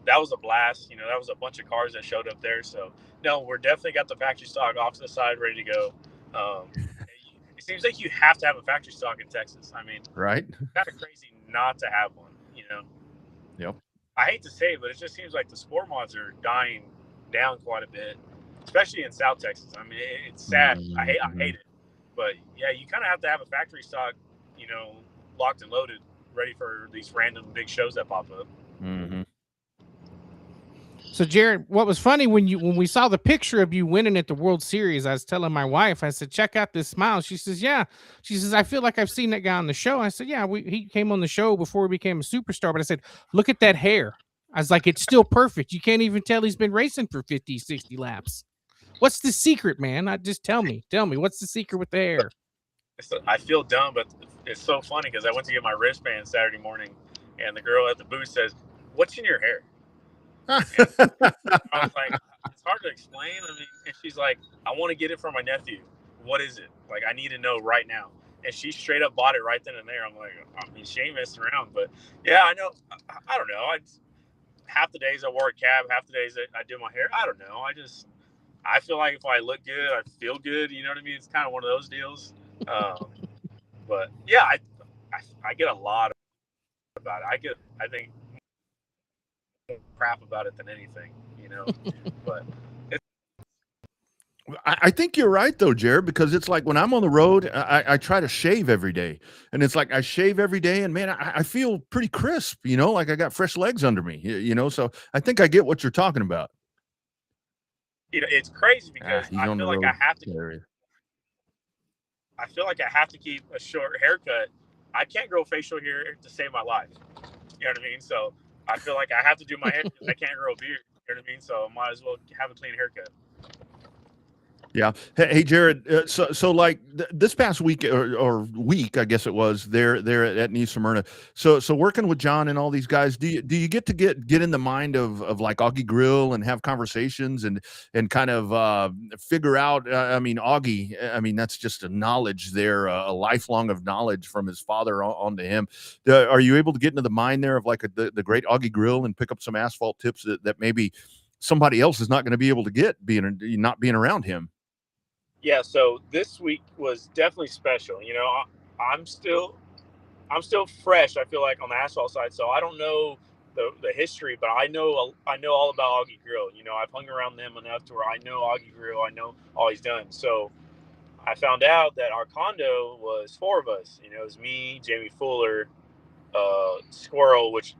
that was a blast. You know, that was a bunch of cars that showed up there. So no, we're definitely got the factory stock off to the side, ready to go. It seems like you have to have a factory stock in Texas. I mean, right? It's kind of crazy not to have one. You know. Yep. I hate to say it, but it just seems like the sport mods are dying down quite a bit, especially in South Texas. I mean, it's sad. I hate it, but yeah, you kind of have to have a factory stock, you know, locked and loaded, ready for these random big shows that pop up. Mm-hmm. So Jared, what was funny when we saw the picture of you winning at the World Series, I was telling my wife, I said, check out this smile. She says, yeah. She says, I feel like I've seen that guy on the show. I said, yeah, he came on the show before he became a superstar. But I said, look at that hair. I was like, it's still perfect. You can't even tell he's been racing for 50, 60 laps. What's the secret, man? Just tell me, what's the secret with the hair? I feel dumb, but it's so funny because I went to get my wristband Saturday morning, and the girl at the booth says, "What's in your hair?" I was like, "It's hard to explain." I mean, and she's like, "I want to get it for my nephew. What is it? Like, I need to know right now." and she straight up bought it right then and there. I'm like, I mean, she ain't messing around. But yeah, I know. I don't know. Half the days I wore a cab, half the days I do my hair. I don't know. I feel like if I look good, I feel good. You know what I mean? It's kind of one of those deals. But yeah, I get a lot about it. I think crap about it than anything, you know. But I think you're right though, Jared, because it's like when I'm on the road, I try to shave every day, and it's like I shave every day, and man, I feel pretty crisp, you know, like I got fresh legs under me, you know. So I think I get what you're talking about. You know, it's crazy because I feel like I have to keep a short haircut. I can't grow facial hair to save my life. You know what I mean? So I feel like I have to do my hair because I can't grow a beard. You know what I mean? So I might as well have a clean haircut. Yeah. Hey, Jared. So like this past week or week, I guess it was there at New Smyrna. So working with John and all these guys, do you get to get in the mind of like Augie Grill and have conversations and kind of figure out? I mean, Augie. I mean, that's just a knowledge there, a lifelong of knowledge from his father onto him. Are you able to get into the mind there of like the great Augie Grill and pick up some asphalt tips that maybe somebody else is not going to be able to get not being around him? Yeah, so this week was definitely special. You know, I'm still fresh. I feel like on the asphalt side, so I don't know the history, but I know all about Augie Grill. You know, I've hung around them enough to where I know Augie Grill. I know all he's done. So I found out that our condo was 4 of us. You know, it was me, Jamie Fuller, Squirrel, which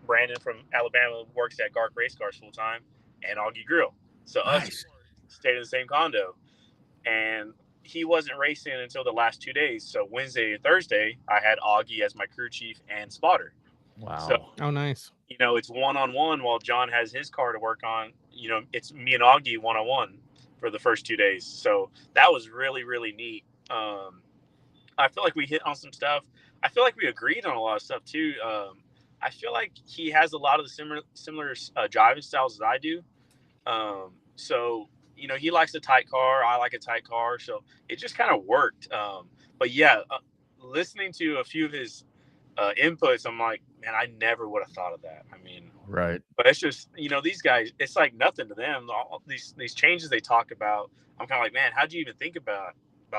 Brandon from Alabama works at Gark Race Cars full time, and Augie Grill. So Nice. us stayed in the same condo. And he wasn't racing until the last 2 days. So Wednesday and Thursday, I had Augie as my crew chief and spotter. Wow. So, oh, nice. You know, it's one-on-one while John has his car to work on. You know, it's me and Augie one-on-one for the first 2 days. So that was really, really neat. I feel like we hit on some stuff. I feel like we agreed on a lot of stuff too. I feel like he has a lot of the similar driving styles as I do. So, you know, he likes a tight car. I like a tight car. So it just kind of worked. But yeah, listening to a few of his inputs, I'm like, man, I never would have thought of that. I mean, right. But it's just, you know, these guys, it's like nothing to them. All these changes they talk about, I'm kind of like, man, how'd you even think about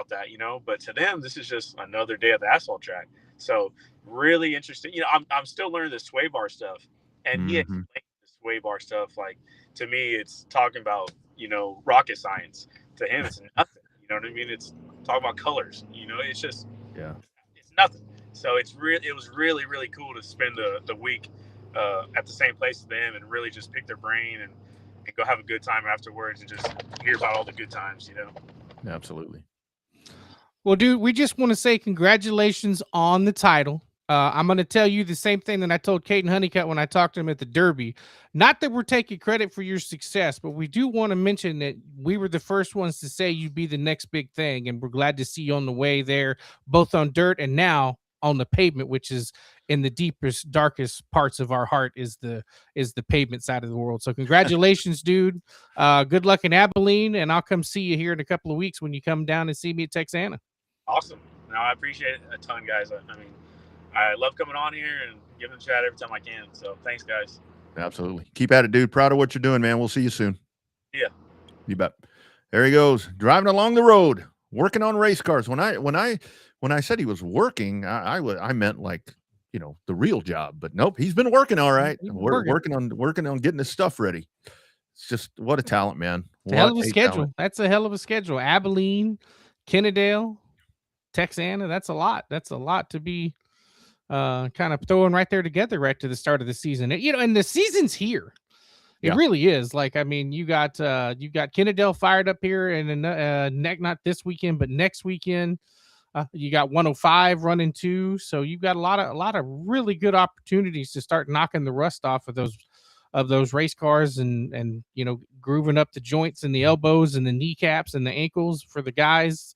that, you know? But to them, this is just another day at the asphalt track. So really interesting. You know, I'm still learning the sway bar stuff. And he explained the sway bar stuff. Like, to me, it's talking about, you know, rocket science. To him, it's nothing. You know what I mean? It's talking about colors. You know, it's just, it's nothing. So it was really, really cool to spend the week at the same place as them and really just pick their brain and go have a good time afterwards and just hear about all the good times, you know? Absolutely. Well, dude, we just want to say congratulations on the title. I'm going to tell you the same thing that I told Caden Honeycutt when I talked to him at the Derby. Not that we're taking credit for your success, but we do want to mention that we were the first ones to say you'd be the next big thing, and we're glad to see you on the way there, both on dirt and now on the pavement, which is in the deepest, darkest parts of our heart is the pavement side of the world. So congratulations, dude. Good luck in Abilene, and I'll come see you here in a couple of weeks when you come down and see me at Texana. Awesome. No, I appreciate it a ton, guys. I mean, I love coming on here and giving a chat every time I can. So thanks, guys. Absolutely. Keep at it, dude. Proud of what you're doing, man. We'll see you soon. Yeah. You bet. There he goes, driving along the road, working on race cars. When I said he was working, I meant like, you know, the real job, but nope, he's been working all right. We're working on getting his stuff ready. It's just, what a talent, man. It's a hell of a schedule. Talent. That's a hell of a schedule. Abilene, Kennedale, Texana. That's a lot. That's a lot to be kind of throwing right there together right to the start of the season. You know, and the season's here. It really is. Like, I mean, you got Kennedale fired up here, and not this weekend, but next weekend. You got 105 running too, so you've got a lot of really good opportunities to start knocking the rust off of those race cars and you know, grooving up the joints and the elbows and the kneecaps and the ankles for the guys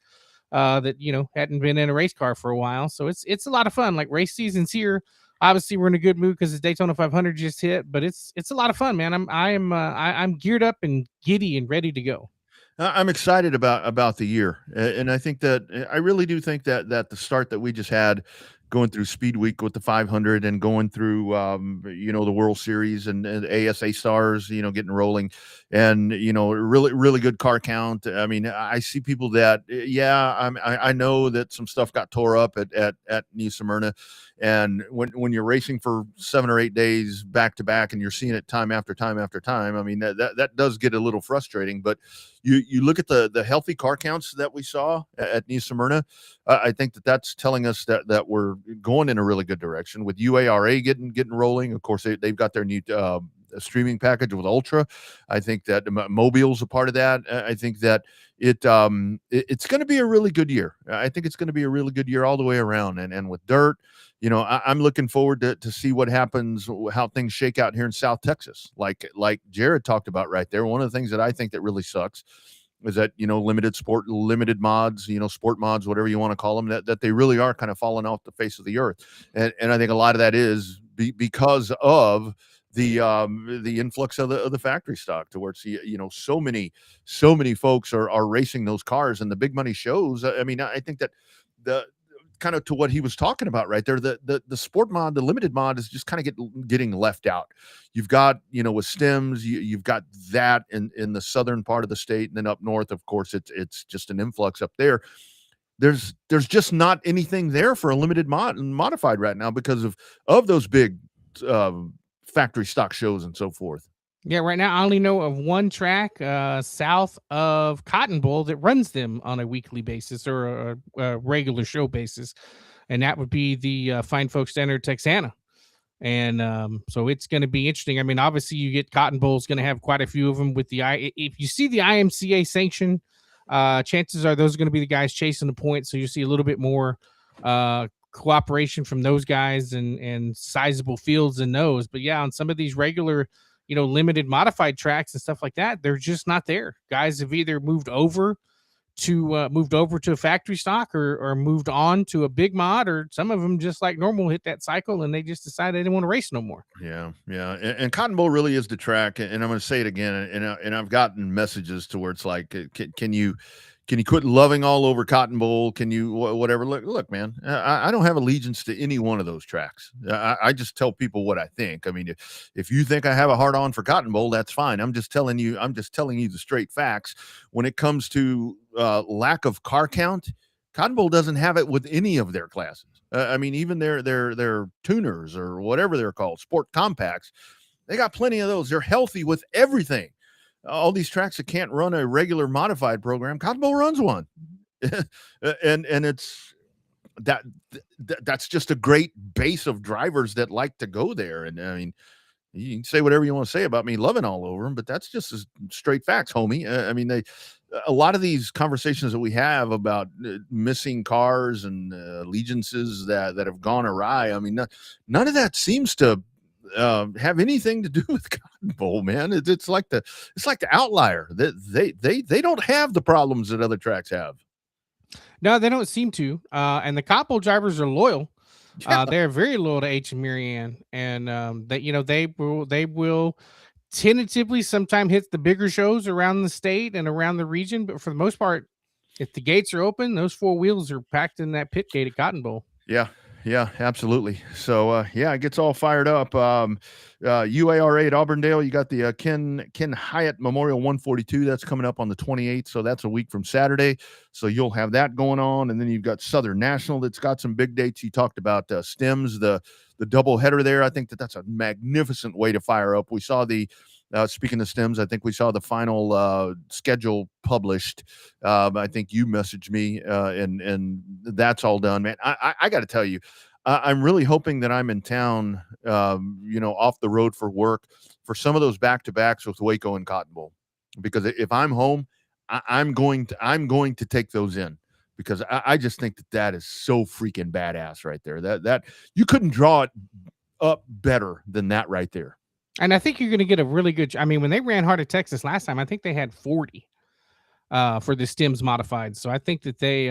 that, you know, hadn't been in a race car for a while. So it's a lot of fun. Like, race season's here. Obviously, we're in a good mood because the Daytona 500 just hit, but it's a lot of fun, man. I'm geared up and giddy and ready to go. I'm excited about the year, and I think that I really do think that the start that we just had, going through Speed Week with the 500 and going through the World Series and ASA Stars, getting rolling, and really good car count. I mean, I see people that I know that some stuff got tore up at New Smyrna, and when you're racing for 7 or 8 days back to back and you're seeing it time after time after time, I mean that does get a little frustrating. But you look at the healthy car counts that we saw at New Smyrna. I think that's telling us that we're going in a really good direction with UARA getting rolling. Of course, they've got their new streaming package with Ultra. I think that Mobile's a part of that. I think that it's going to be a really good year. I think it's going to be a really good year all the way around. And with dirt, I'm looking forward to see what happens, how things shake out here in South Texas. Like Jared talked about right there. One of the things that I think that really sucks is that, limited mods, sport mods, whatever you want to call them, that they really are kind of falling off the face of the earth. And I think a lot of that is because of the influx of the factory stock, to where it's, so many folks are racing those cars and the big money shows. I mean, I think that the kind of to what he was talking about right there, the sport mod, the limited mod is just kind of getting left out. You've got, with stems, you've got that in the southern part of the state, and then up north, of course, it's just an influx up there. There's just not anything there for a limited modified right now because of those big factory stock shows and so forth. Yeah, right now I only know of one track south of Cotton Bowl that runs them on a weekly basis or a regular show basis, and that would be the Fine Folks Center Texana. And so it's going to be interesting. I mean, obviously, you get Cotton Bowl's going to have quite a few of them with if you see the IMCA sanction, chances are those are going to be the guys chasing the points. So you see a little bit more cooperation from those guys and sizable fields in those. But yeah, on some of these regular, limited modified tracks and stuff like that, they're just not there. Guys have either moved over to a factory stock or moved on to a big mod, or some of them, just like normal, hit that cycle and they just decided they didn't want to race no more. Yeah. And Cotton Bowl really is the track. And I'm going to say it again. And I've gotten messages to where it's like, can you quit loving all over Cotton Bowl? Can you whatever? Look, man, I don't have allegiance to any one of those tracks. I just tell people what I think. I mean, if you think I have a hard on for Cotton Bowl, that's fine. I'm just telling you the straight facts. When it comes to lack of car count, Cotton Bowl doesn't have it with any of their classes. I mean, even their tuners or whatever they're called, sport compacts, they got plenty of those. They're healthy with everything. All these tracks that can't run a regular modified program, Cotton Bowl runs one. and it's that's just a great base of drivers that like to go there. And I mean, you can say whatever you want to say about me loving all over them, but that's just straight facts, homie. I mean, a lot of these conversations that we have about missing cars and allegiances that have gone awry, I mean, none of that seems to have anything to do with Cotton Bowl, man. It's like the outlier that they don't have the problems that other tracks have. No, they don't seem to. And the Cotton Bowl drivers are loyal. Yeah. They're very loyal to H and Marianne, and they will tentatively sometime hit the bigger shows around the state and around the region. But for the most part, if the gates are open, those four wheels are packed in that pit gate at Cotton Bowl. Yeah, absolutely. So, it gets all fired up. UARA at Auburndale, you got the Ken Hyatt Memorial 142. That's coming up on the 28th. So that's a week from Saturday. So you'll have that going on. And then you've got Southern National that's got some big dates. You talked about Stems, the double header there. I think that's a magnificent way to fire up. We saw speaking of Stems, I think we saw the final schedule published. I think you messaged me, and that's all done, man. I got to tell you, I'm really hoping that I'm in town, off the road for work for some of those back-to-backs with Waco and Cotton Bowl, because if I'm home, I'm going to take those in, because I just think that is so freaking badass right there. That you couldn't draw it up better than that right there. And I think you're going to get a really good. I mean, when they ran Heart of Texas last time, I think they had 40 for the Stems modified. So I think that they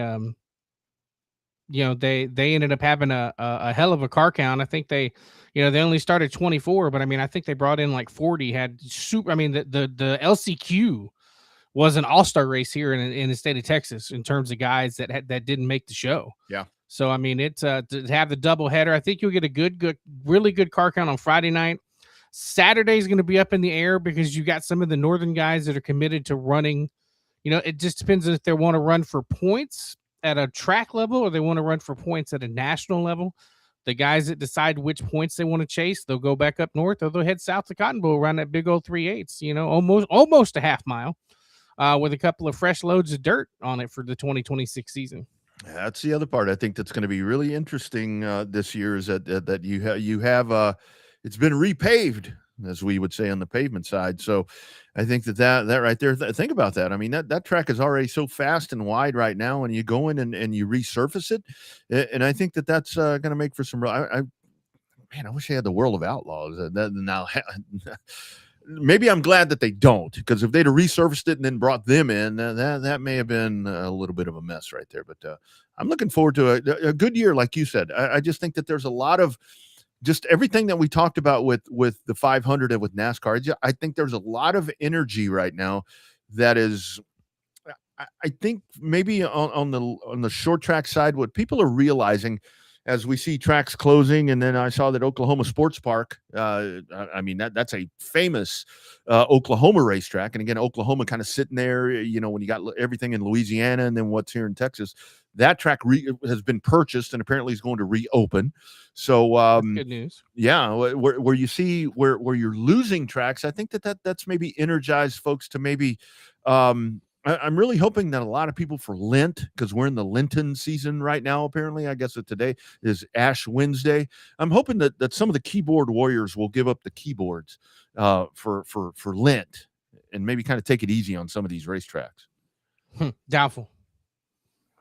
ended up having a hell of a car count. I think they only started 24, but I mean, I think they brought in like 40. Had super. I mean, the LCQ was an all-star race here in the state of Texas in terms of guys that didn't make the show. Yeah. So, I mean, it's to have the double header. I think you'll get a really good car count on Friday night. Saturday is going to be up in the air because you got some of the northern guys that are committed to running. You know, it just depends if they want to run for points at a track level or they want to run for points at a national level. The guys that decide which points they want to chase, they'll go back up north or they'll head south to Cotton Bowl around that big old 3/8, you know, almost a half mile. With a couple of fresh loads of dirt on it for the 2026 season. That's the other part I think that's going to be really interesting this year is that you have it's been repaved, as we would say on the pavement side. So I think that right there, think about that. I mean, that track is already so fast and wide right now, and you go in and you resurface it. And I think that's going to make for some real, I wish I had the World of Outlaws. Maybe I'm glad that they don't, because if they'd have resurfaced it and then brought them in, that may have been a little bit of a mess right there. But I'm looking forward to a good year, like you said. I just think that there's a lot of just everything that we talked about with the 500 and with NASCAR. I think there's a lot of energy right now that is, I think maybe on the short track side, what people are realizing as we see tracks closing, and then I saw that Oklahoma Sports Park, I mean, that's a famous Oklahoma racetrack. And again, Oklahoma kind of sitting there, you know, when you got everything in Louisiana and then what's here in Texas, that track has been purchased and apparently is going to reopen. So that's good news. Yeah, where you see where you're losing tracks, I think that's maybe energized folks to maybe I'm really hoping that a lot of people for Lent, because we're in the Lenten season right now, apparently. I guess that today is Ash Wednesday. I'm hoping that some of the keyboard warriors will give up the keyboards for Lent and maybe kind of take it easy on some of these racetracks. Doubtful.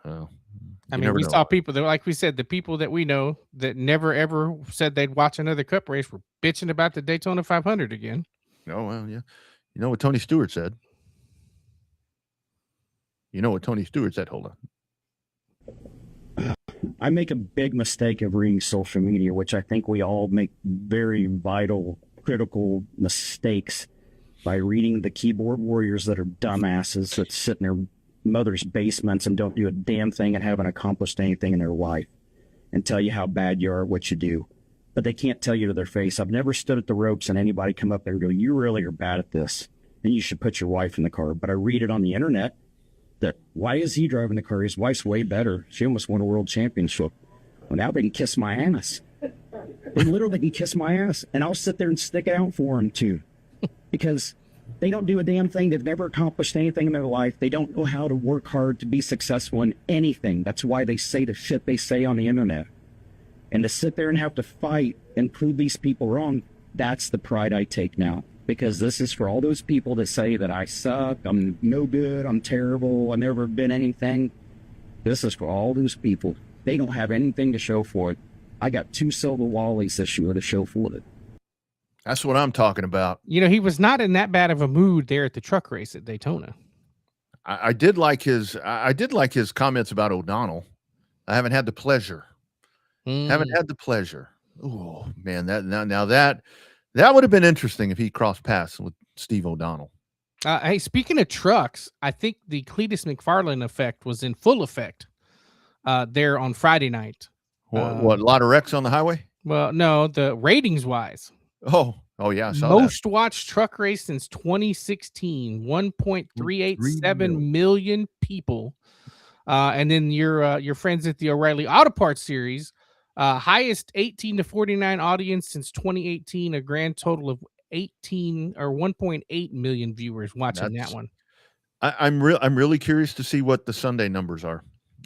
I mean, we saw people that, like we said, the people that we know that never ever said they'd watch another Cup race were bitching about the Daytona 500 again. Oh, well, yeah. You know what Tony Stewart said? Hold on. I make a big mistake of reading social media, which I think we all make very vital, critical mistakes by reading the keyboard warriors that are dumbasses that sit in their mother's basements and don't do a damn thing and haven't accomplished anything in their life and tell you how bad you are at what you do. But they can't tell you to their face. I've never stood at the ropes and anybody come up there and go, you really are bad at this, and you should put your wife in the car. But I read it on the internet. That why is he driving the car? His wife's way better. She almost won a world championship. Well, now they can kiss my ass. They literally can kiss my ass, and I'll sit there and stick it out for them too, because they don't do a damn thing. They've never accomplished anything in their life. They don't know how to work hard to be successful in anything. That's why they say the shit they say on the internet. And to sit there and have to fight and prove these people wrong, that's the pride I take now. Because this is for all those people that say that I suck, I'm no good, I'm terrible, I've never been anything. This is for all those people. They don't have anything to show for it. I got 2 silver wallies this year to show for it. That's what I'm talking about. You know, he was not in that bad of a mood there at the truck race at Daytona. I did like his comments about O'Donnell. I haven't had the pleasure. Haven't had the pleasure. Oh man, that would have been interesting if he crossed paths with Steve O'Donnell. Hey, speaking of trucks, I think the Cletus McFarland effect was in full effect there on Friday night. What, a lot of wrecks on the highway? Well, no, the ratings wise. Oh yeah, I saw most watched truck race since 2016, 1.387 million people. And then your friends at the O'Reilly Auto Parts Series, highest 18 to 49 audience since 2018, a grand total of 1.8 million viewers watching that one. I'm really curious to see what the Sunday numbers are,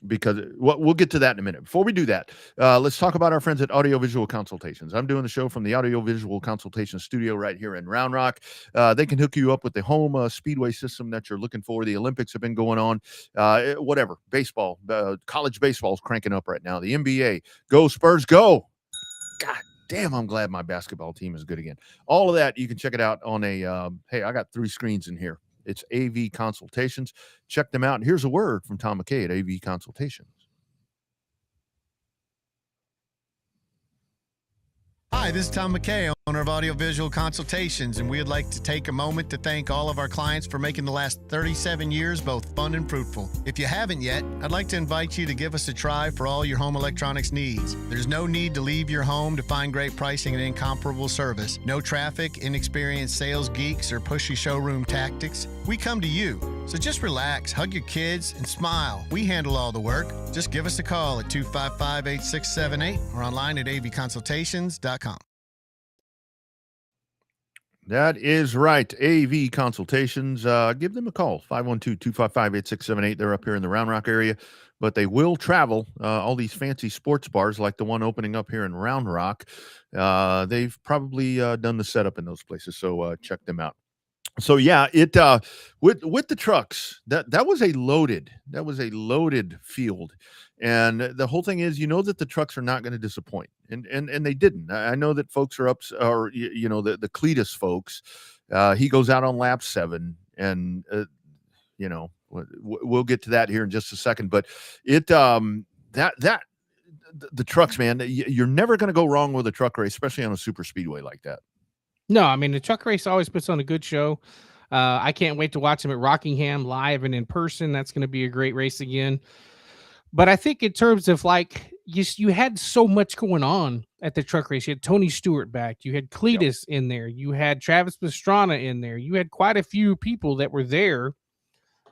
because we'll get to that in a minute. Before we do that, let's talk about our friends at Audiovisual Consultations. I'm doing the show from the Audiovisual Consultations studio right here in Round Rock. They can hook you up with the home Speedway system that you're looking for. The Olympics have been going on, whatever, baseball, college baseball is cranking up right now. The NBA, go Spurs, go. God damn, I'm glad my basketball team is good again. All of that, you can check it out on hey, I got 3 screens in here. It's AV Consultations. Check them out. And here's a word from Tom McKay at AV Consultations. Hi, Hi, this is Tom McKay, owner of Audiovisual Consultations, and we'd like to take a moment to thank all of our clients for making the last 37 years both fun and fruitful. If you haven't yet, I'd like to invite you to give us a try for all your home electronics needs. There's no need to leave your home to find great pricing and incomparable service. No traffic, inexperienced sales geeks, or pushy showroom tactics. We come to you. So just relax, hug your kids, and smile. We handle all the work. Just give us a call at 255-8678 or online at avconsultations.com. That is right. AV Consultations. Give them a call, 512-255-8678. They're up here in the Round Rock area, but they will travel. All these fancy sports bars like the one opening up here in Round Rock, they've probably done the setup in those places, so check them out. So yeah, it with the trucks, that was a loaded field, and the whole thing is, that the trucks are not going to disappoint, and they didn't. I know that folks are up, or the Cletus folks. He goes out on lap 7, and we'll get to that here in just a second. But the trucks, man, you're never going to go wrong with a truck race, especially on a super speedway like that. No, I mean, the truck race always puts on a good show. I can't wait to watch them at Rockingham live and in person. That's going to be a great race again. But I think in terms of you had so much going on at the truck race. You had Tony Stewart back. You had Cletus in there. You had Travis Pastrana in there. You had quite a few people that were there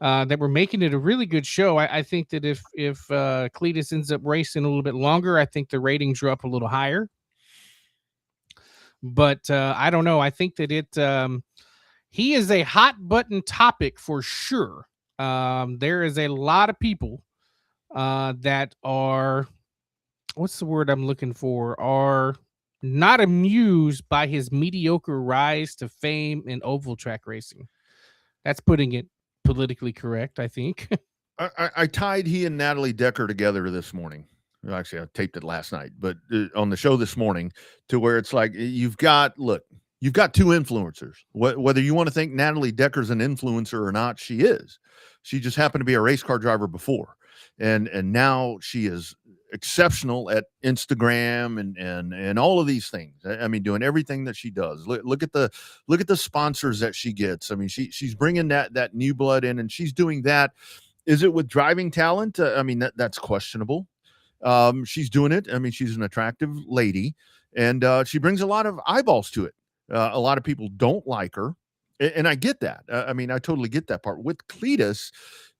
that were making it a really good show. I think that if Cletus ends up racing a little bit longer, I think the ratings are up a little higher. But I don't know. I think that he is a hot button topic for sure. There is a lot of people that are, what's the word I'm looking for, are not amused by his mediocre rise to fame in oval track racing. That's putting it politically correct, I think. I tied he and Natalie Decker together this morning. Actually, I taped it last night, but on the show this morning, to where it's like you've got two influencers. Whether you want to think Natalie Decker's an influencer or not, she is. She just happened to be a race car driver before, and now she is exceptional at Instagram and all of these things. I mean, doing everything that she does. Look at the sponsors that she gets. I mean, she's bringing that new blood in, and she's doing that. Is it with driving talent? I mean, that's questionable. She's doing it. I mean, she's an attractive lady, and she brings a lot of eyeballs to it. A lot of people don't like her, and I get that. I mean, I totally get that part. With Cletus,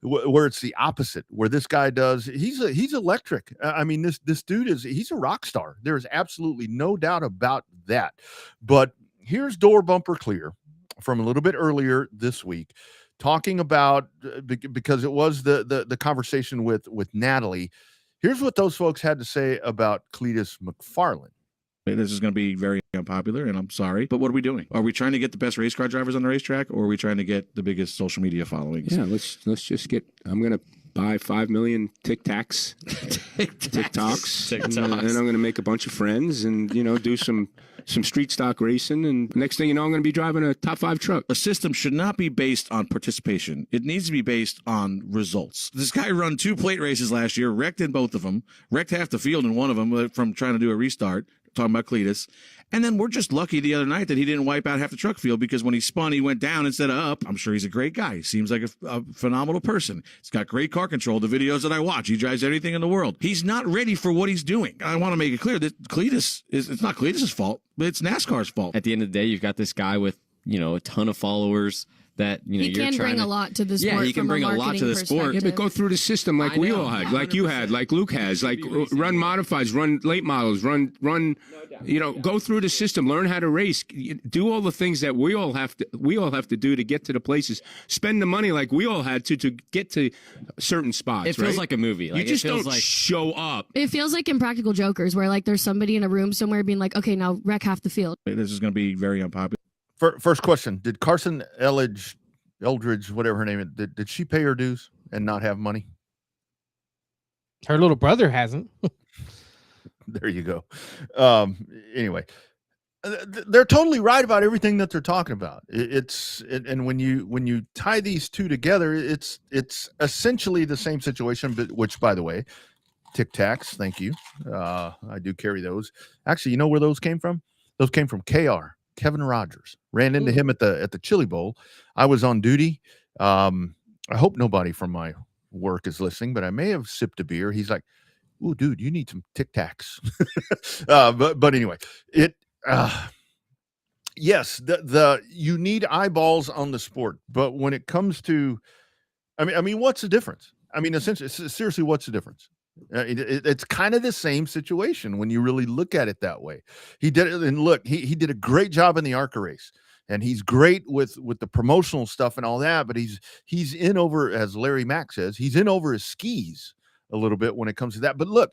where it's the opposite, where this guy he's electric. I mean, this dude he's a rock star. There is absolutely no doubt about that. But here's door bumper clear from a little bit earlier this week, talking about because it was the conversation with Natalie. Here's what those folks had to say about Cletus McFarland. This is going to be very unpopular, and I'm sorry, but what are we doing? Are we trying to get the best race car drivers on the racetrack, or are we trying to get the biggest social media followings? Yeah, let's just get. I'm going to buy 5 million TikToks, and I'm going to make a bunch of friends, and do some street stock racing, and next thing you know, I'm going to be driving a top 5 truck. A system should not be based on participation. It needs to be based on results. This guy run 2 plate races last year, wrecked in both of them, wrecked half the field in one of them from trying to do a restart, talking about Cletus. And then we're just lucky the other night that he didn't wipe out half the truck field, because when he spun, he went down instead of up. I'm sure he's a great guy. He seems like a phenomenal person. He's got great car control. The videos that I watch, he drives anything in the world. He's not ready for what he's doing. I want to make it clear that it's not Cletus's fault, but it's NASCAR's fault. At the end of the day, you've got this guy with, a ton of followers that, he can bring a lot to the sport. Yeah, he can bring a lot to the sport. Yeah, but go through the system like we all had, like you had, like Luke has, like run modifieds, run late models, run. Go through the system, learn how to race, do all the things that we all have to do to get to the places. Spend the money like we all had to get to certain spots. It feels like a movie. You just don't show up. It feels like Impractical Jokers, where there's somebody in a room somewhere being like, okay, now wreck half the field. This is going to be very unpopular. First question: did Carson Eldridge, whatever her name is, did she pay her dues and not have money? Her little brother hasn't. There you go. Anyway, they're totally right about everything that they're talking about. And when you tie these two together, it's essentially the same situation. But which, by the way, Tic Tacs, thank you. I do carry those. Actually, you know where those came from? Those came from Kevin Rogers. Ran into him at the Chili Bowl. I was on duty. I hope nobody from my work is listening, but I may have sipped a beer. He's like, "Ooh, dude, you need some Tic Tacs." But anyway, yes, the you need eyeballs on the sport, but when it comes to, I mean, what's the difference? I mean, essentially, seriously, what's the difference? It's kind of the same situation when you really look at it that way. He did it, and look, he did a great job in the ARCA race, and he's great with the promotional stuff and all that. But he's in over, as Larry Mack says, he's in over his skis a little bit when it comes to that. But look,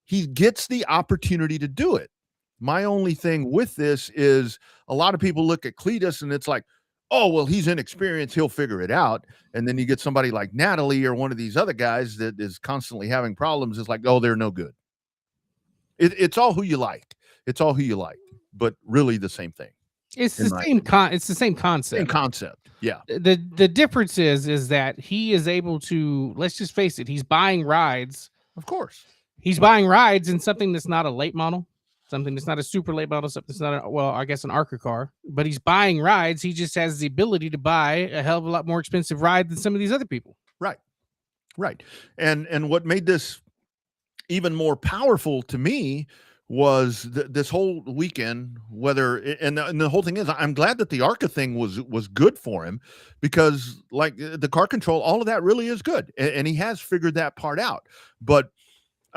he gets the opportunity to do it. My only thing with this is a lot of people look at Cletus and it's like, oh, well, he's inexperienced, he'll figure it out. And then you get somebody like Natalie or one of these other guys that is constantly having problems. It's like, oh, they're no good. It's all who you like. It's all who you like, but really the same thing. It's the same it's the same concept. Same concept. Yeah. The difference is that he is able to, let's just face it, he's buying rides. Of course. He's buying rides in something that's not a late model. Something that's not a super late model, something that's not, I guess an ARCA car, but he's buying rides. He just has the ability to buy a hell of a lot more expensive ride than some of these other people. Right. Right. And what made this even more powerful to me was this whole weekend, and the whole thing is, I'm glad that the ARCA thing was good for him, because like the car control, all of that really is good. And he has figured that part out. But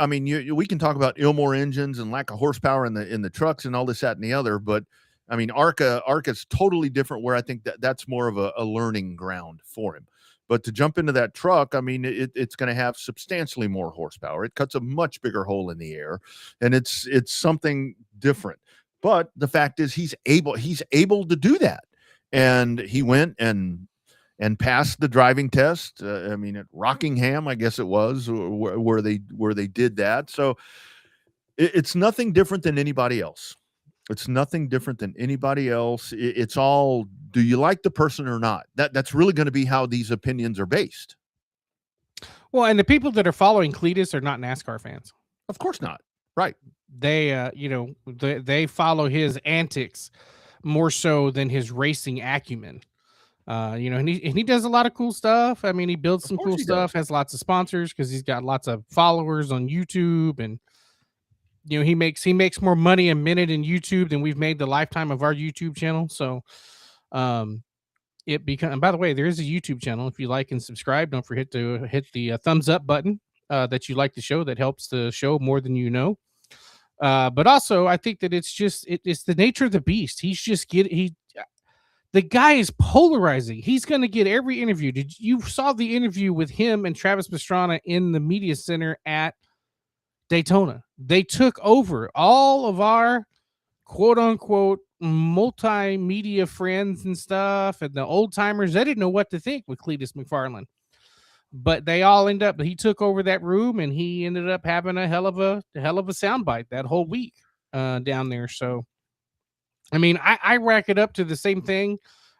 I mean, we can talk about Ilmore engines and lack of horsepower in the trucks and all this, that, and the other. But I mean, ARCA's totally different, where I think that's more of a learning ground for him. But to jump into that truck, I mean, it's going to have substantially more horsepower. It cuts a much bigger hole in the air, and it's something different. But the fact is, he's able to do that, and he went and passed the driving test. I mean, at Rockingham, I guess it was, where they did that. So it's nothing different than anybody else. It's nothing different than anybody else. It's all, do you like the person or not? That's really going to be how these opinions are based. Well, and the people that are following Cletus are not NASCAR fans. Of course not. Right. They, they follow his antics more so than his racing acumen. And he does a lot of cool stuff. I mean, he builds some cool stuff, has lots of sponsors because he's got lots of followers on YouTube, and he makes more money a minute in YouTube than we've made the lifetime of our YouTube channel. So, and by the way, there is a YouTube channel. If you like and subscribe, don't forget to hit the thumbs up button that you like the show. That helps the show more than you know. But also, I think that it's the nature of the beast. The guy is polarizing. He's going to get every interview. You saw the interview with him and Travis Pastrana in the media center at Daytona? They took over all of our quote unquote multimedia friends and stuff, and the old timers. They didn't know what to think with Cletus McFarland, but they all he took over that room, and he ended up having a hell of a soundbite that whole week down there. So, I mean, I rack it up to the same thing.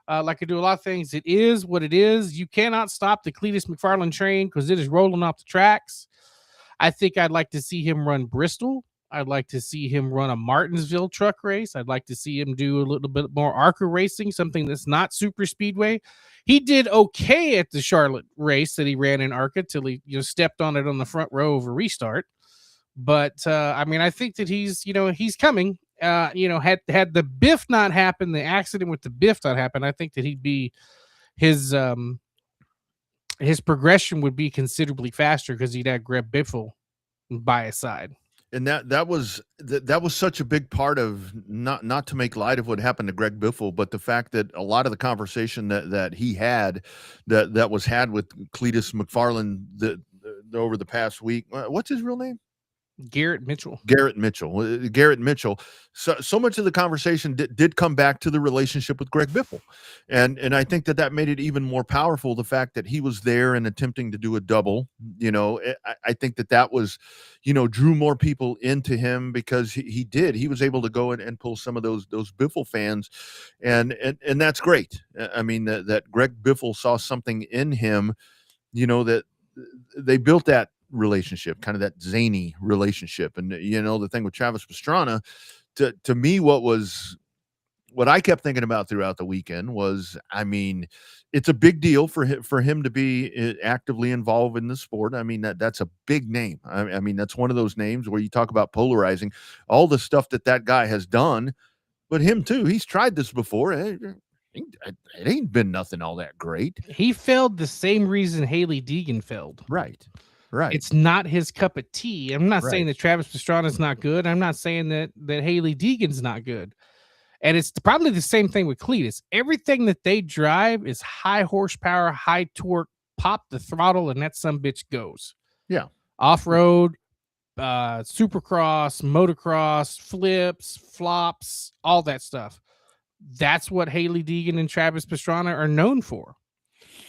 Like I do a lot of things. It is what it is. You cannot stop the Cletus McFarland train because it is rolling off the tracks. I think I'd like to see him run Bristol. I'd like to see him run a Martinsville truck race. I'd like to see him do a little bit more ARCA racing, something that's not super speedway. He did okay at the Charlotte race that he ran in ARCA till he stepped on it on the front row of a restart. But I mean, I think that he's coming. Had the Biff not happened, the accident with the Biff not happen, I think that he'd be his progression would be considerably faster because he'd have Greg Biffle by his side. And that was such a big part of, not to make light of what happened to Greg Biffle, but the fact that a lot of the conversation that he had that was had with Cletus McFarland over the past week. What's his real name? Garrett Mitchell. So much of the conversation did come back to the relationship with Greg Biffle. And I think that made it even more powerful. The fact that he was there and attempting to do a double, I think that was, drew more people into him because he was able to go and pull some of those Biffle fans. And that's great. I mean, that Greg Biffle saw something in him, that they built that relationship, kind of that zany relationship. And the thing with Travis Pastrana, to me, what I kept thinking about throughout the weekend was, I mean, it's a big deal for him to be actively involved in the sport. I mean, that's a big name. I mean, that's one of those names where you talk about polarizing all the stuff that guy has done, but him too. He's tried this before. It ain't been nothing all that great. He failed the same reason Haley Deegan failed. Right. It's not his cup of tea. I'm not saying Right. that Travis Pastrana's not good. I'm not saying that Haley Deegan's not good. And it's probably the same thing with Cletus. Everything that they drive is high horsepower, high torque, pop the throttle, and that some bitch goes. Yeah. Off-road, supercross, motocross, flips, flops, all that stuff. That's what Haley Deegan and Travis Pastrana are known for.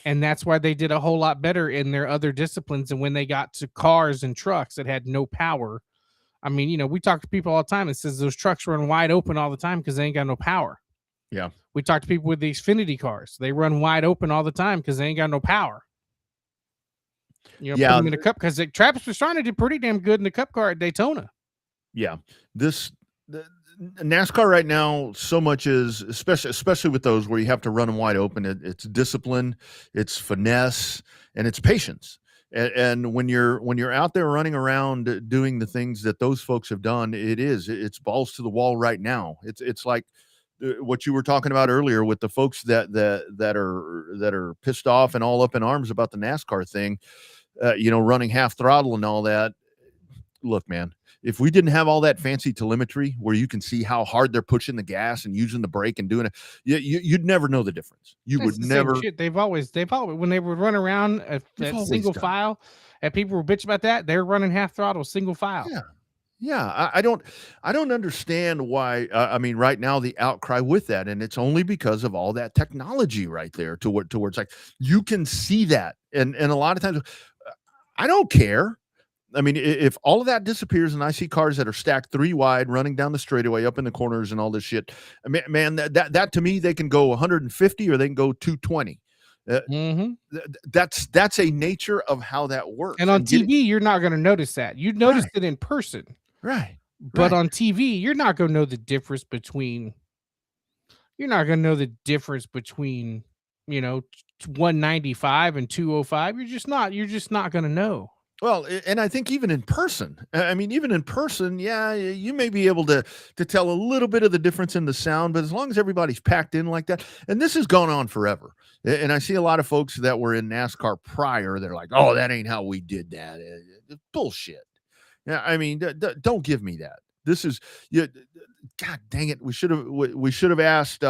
And that's why they did a whole lot better in their other disciplines. And when they got to cars and trucks that had no power, I mean, you know, we talk to people all the time. It says those trucks run wide open all the time because they ain't got no power. Yeah. We talk to people with the Xfinity cars. They run wide open all the time because they ain't got no power. You know, put them in a cup because Travis Pastrana did pretty damn good in the cup car at Daytona. Yeah. NASCAR right now, so much is, especially with those where you have to run them wide open. It's discipline, it's finesse, and it's patience. And when you're out there running around doing the things that those folks have done, it's balls to the wall right now. It's like what you were talking about earlier with the folks that are pissed off and all up in arms about the NASCAR thing, running half throttle and all that. Look, man, if we didn't have all that fancy telemetry where you can see how hard they're pushing the gas and using the brake and doing it, you'd never know the difference. You would never. Shit. They've always when they would run around at single file, and people were bitch about that, they're running half throttle single file. Yeah. I don't understand why. I mean, right now the outcry with that, and it's only because of all that technology right there towards like you can see that, and a lot of times I don't care. I mean, if all of that disappears and I see cars that are stacked 3 wide running down the straightaway up in the corners and all this shit, man, that to me, they can go 150 or they can go 220. That's a nature of how that works. And on TV, you're not going to notice that. You notice it in person. Right. But on TV, you're not going to know the difference between, 195 and 205. You're just not going to know. Well, and I think even in person, yeah, you may be able to tell a little bit of the difference in the sound, but as long as everybody's packed in like that, and this has gone on forever. And I see a lot of folks that were in NASCAR prior, they're like, oh, that ain't how we did that. Bullshit. Yeah, I mean, don't give me that. This is God dang it. We should have asked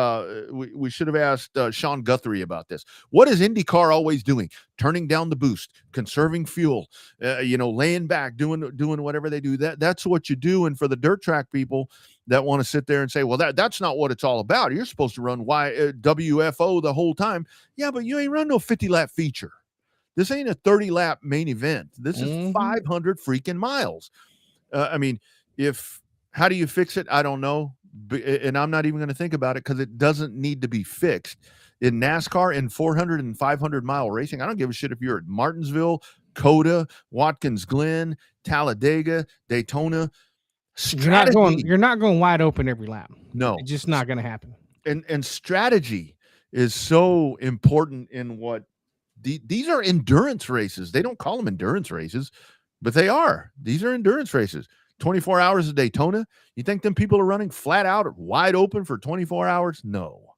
Sean Guthrie about this. What is IndyCar always doing? Turning down the boost, conserving fuel, laying back, doing whatever they do. That's what you do. And for the dirt track people that want to sit there and say, well, that's not what it's all about. You're supposed to run WFO the whole time. Yeah, but you ain't run no 50-lap feature. This ain't a 30-lap main event. This is 500 freaking miles. How do you fix it? I don't know. And I'm not even going to think about it because it doesn't need to be fixed. In NASCAR, in 400 and 500 mile racing, I don't give a shit if you're at Martinsville, Coda, Watkins Glen, Talladega, Daytona. You're not going wide open every lap. No. It's just not going to happen. And strategy is so important in what these are endurance races. They don't call them endurance races, but they are. These are endurance races. 24 hours of Daytona. You think them people are running flat out wide open for 24 hours? No.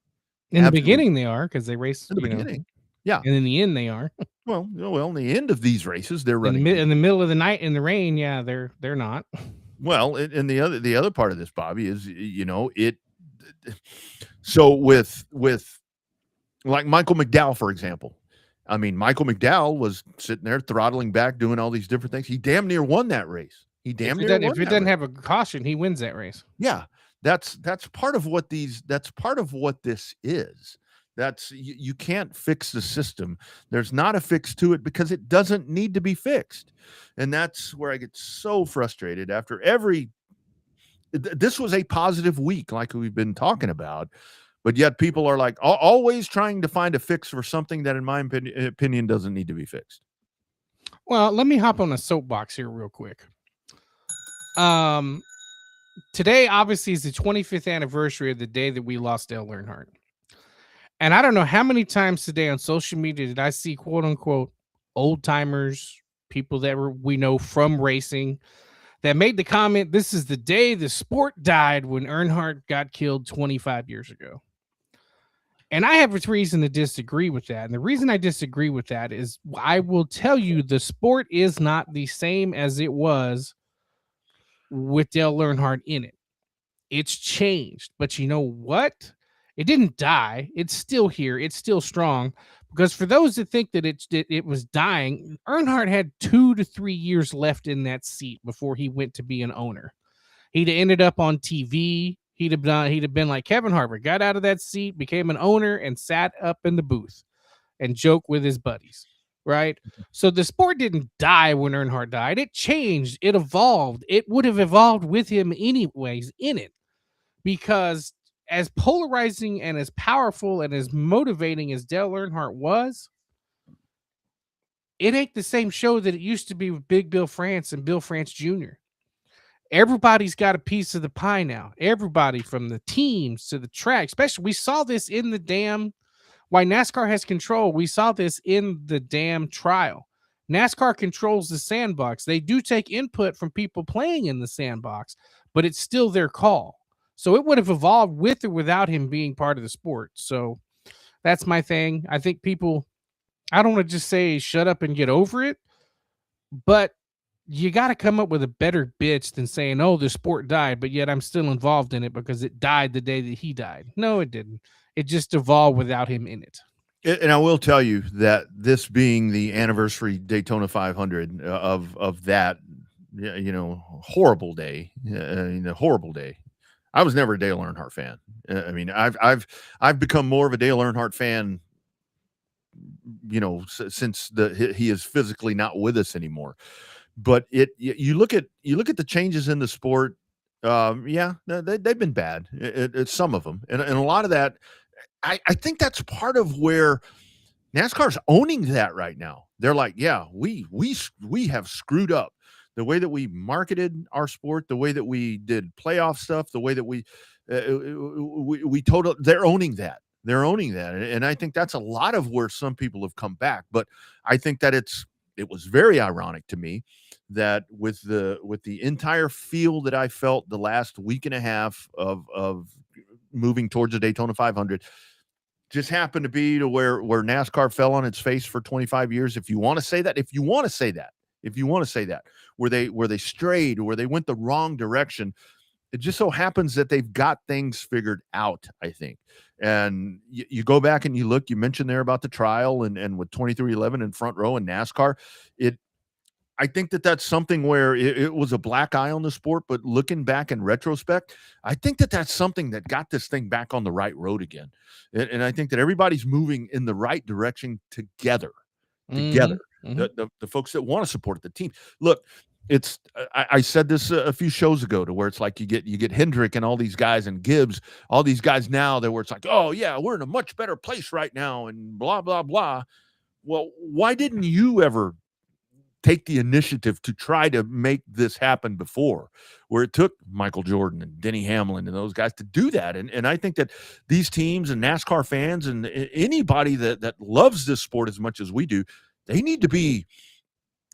In the beginning they are because they race in the beginning. Yeah. And in the end they are. Well, in the end of these races, they're running in the middle of the night in the rain. Yeah, they're not. Well, and the other part of this, Bobby, is it. So with like Michael McDowell, for example. I mean, Michael McDowell was sitting there throttling back, doing all these different things. He damn near won that race. If it doesn't have a caution, he wins that race. Yeah, that's part of what this is. That's you can't fix the system. There's not a fix to it because it doesn't need to be fixed, and that's where I get so frustrated after this was a positive week, like we've been talking about, but yet people are like always trying to find a fix for something that, in my opinion, doesn't need to be fixed. Well, let me hop on a soapbox here real quick. today obviously is the 25th anniversary of the day that we lost Dale Earnhardt. And I don't know how many times today on social media did I see quote unquote old timers, people that we know from racing, that made the comment, this is the day the sport died when Earnhardt got killed 25 years ago. And I have a reason to disagree with that. And the reason I disagree with that is I will tell you the sport is not the same as it was with Dale Earnhardt in it. It's changed. But you know what? It didn't die. It's still here. It's still strong. Because for those that think that it was dying, Earnhardt had 2 to 3 years left in that seat before he went to be an owner. He'd have ended up on TV. He'd have been like Kevin Harvick, got out of that seat, became an owner, and sat up in the booth and joked with his buddies. Right? So the sport didn't die when Earnhardt died. It changed. It evolved. It would have evolved with him anyways in it. Because as polarizing and as powerful and as motivating as Dale Earnhardt was, it ain't the same show that it used to be with Big Bill France and Bill France Jr. Everybody's got a piece of the pie now. Everybody from the teams to the track, especially we saw this in the damn, why NASCAR has control. We saw this in the damn trial. NASCAR controls the sandbox. They do take input from people playing in the sandbox, but it's still their call. So it would have evolved with or without him being part of the sport. So that's my thing. I think people, I don't want to just say shut up and get over it, but you got to come up with a better bitch than saying, oh, the sport died, but yet I'm still involved in it because it died the day that he died. No, it didn't. It just evolved without him in it. And I will tell you that this being the anniversary Daytona 500 of that, horrible day, horrible day. I was never a Dale Earnhardt fan. I mean, I've become more of a Dale Earnhardt fan, since he is physically not with us anymore. But you look at the changes in the sport. They've been bad. It's some of them, and a lot of that. I think that's part of where NASCAR's owning that right now. They're like, yeah, we have screwed up. The way that we marketed our sport, the way that we did playoff stuff, the way that we they're owning that. They're owning that. And I think that's a lot of where some people have come back. But I think that it was very ironic to me that with the entire feel that I felt the last week and a half of moving towards the Daytona 500 just happened to be to where NASCAR fell on its face for 25 years. If you want to say that, where they strayed, where they went the wrong direction, it just so happens that they've got things figured out, I think. And you go back and you look, you mentioned there about the trial and with 2311 in front row in NASCAR, I think that's something where it was a black eye on the sport, but looking back in retrospect, I think that's something that got this thing back on the right road again. And I think that everybody's moving in the right direction together. Mm-hmm. The folks that want to support the team. Look, I said this a few shows ago to where it's like you get Hendrick and all these guys and Gibbs, all these guys now that where it's like, oh yeah, we're in a much better place right now and blah, blah, blah. Well, why didn't you ever take the initiative to try to make this happen before, where it took Michael Jordan and Denny Hamlin and those guys to do that? And I think that these teams and NASCAR fans and anybody that loves this sport as much as we do, they need to be,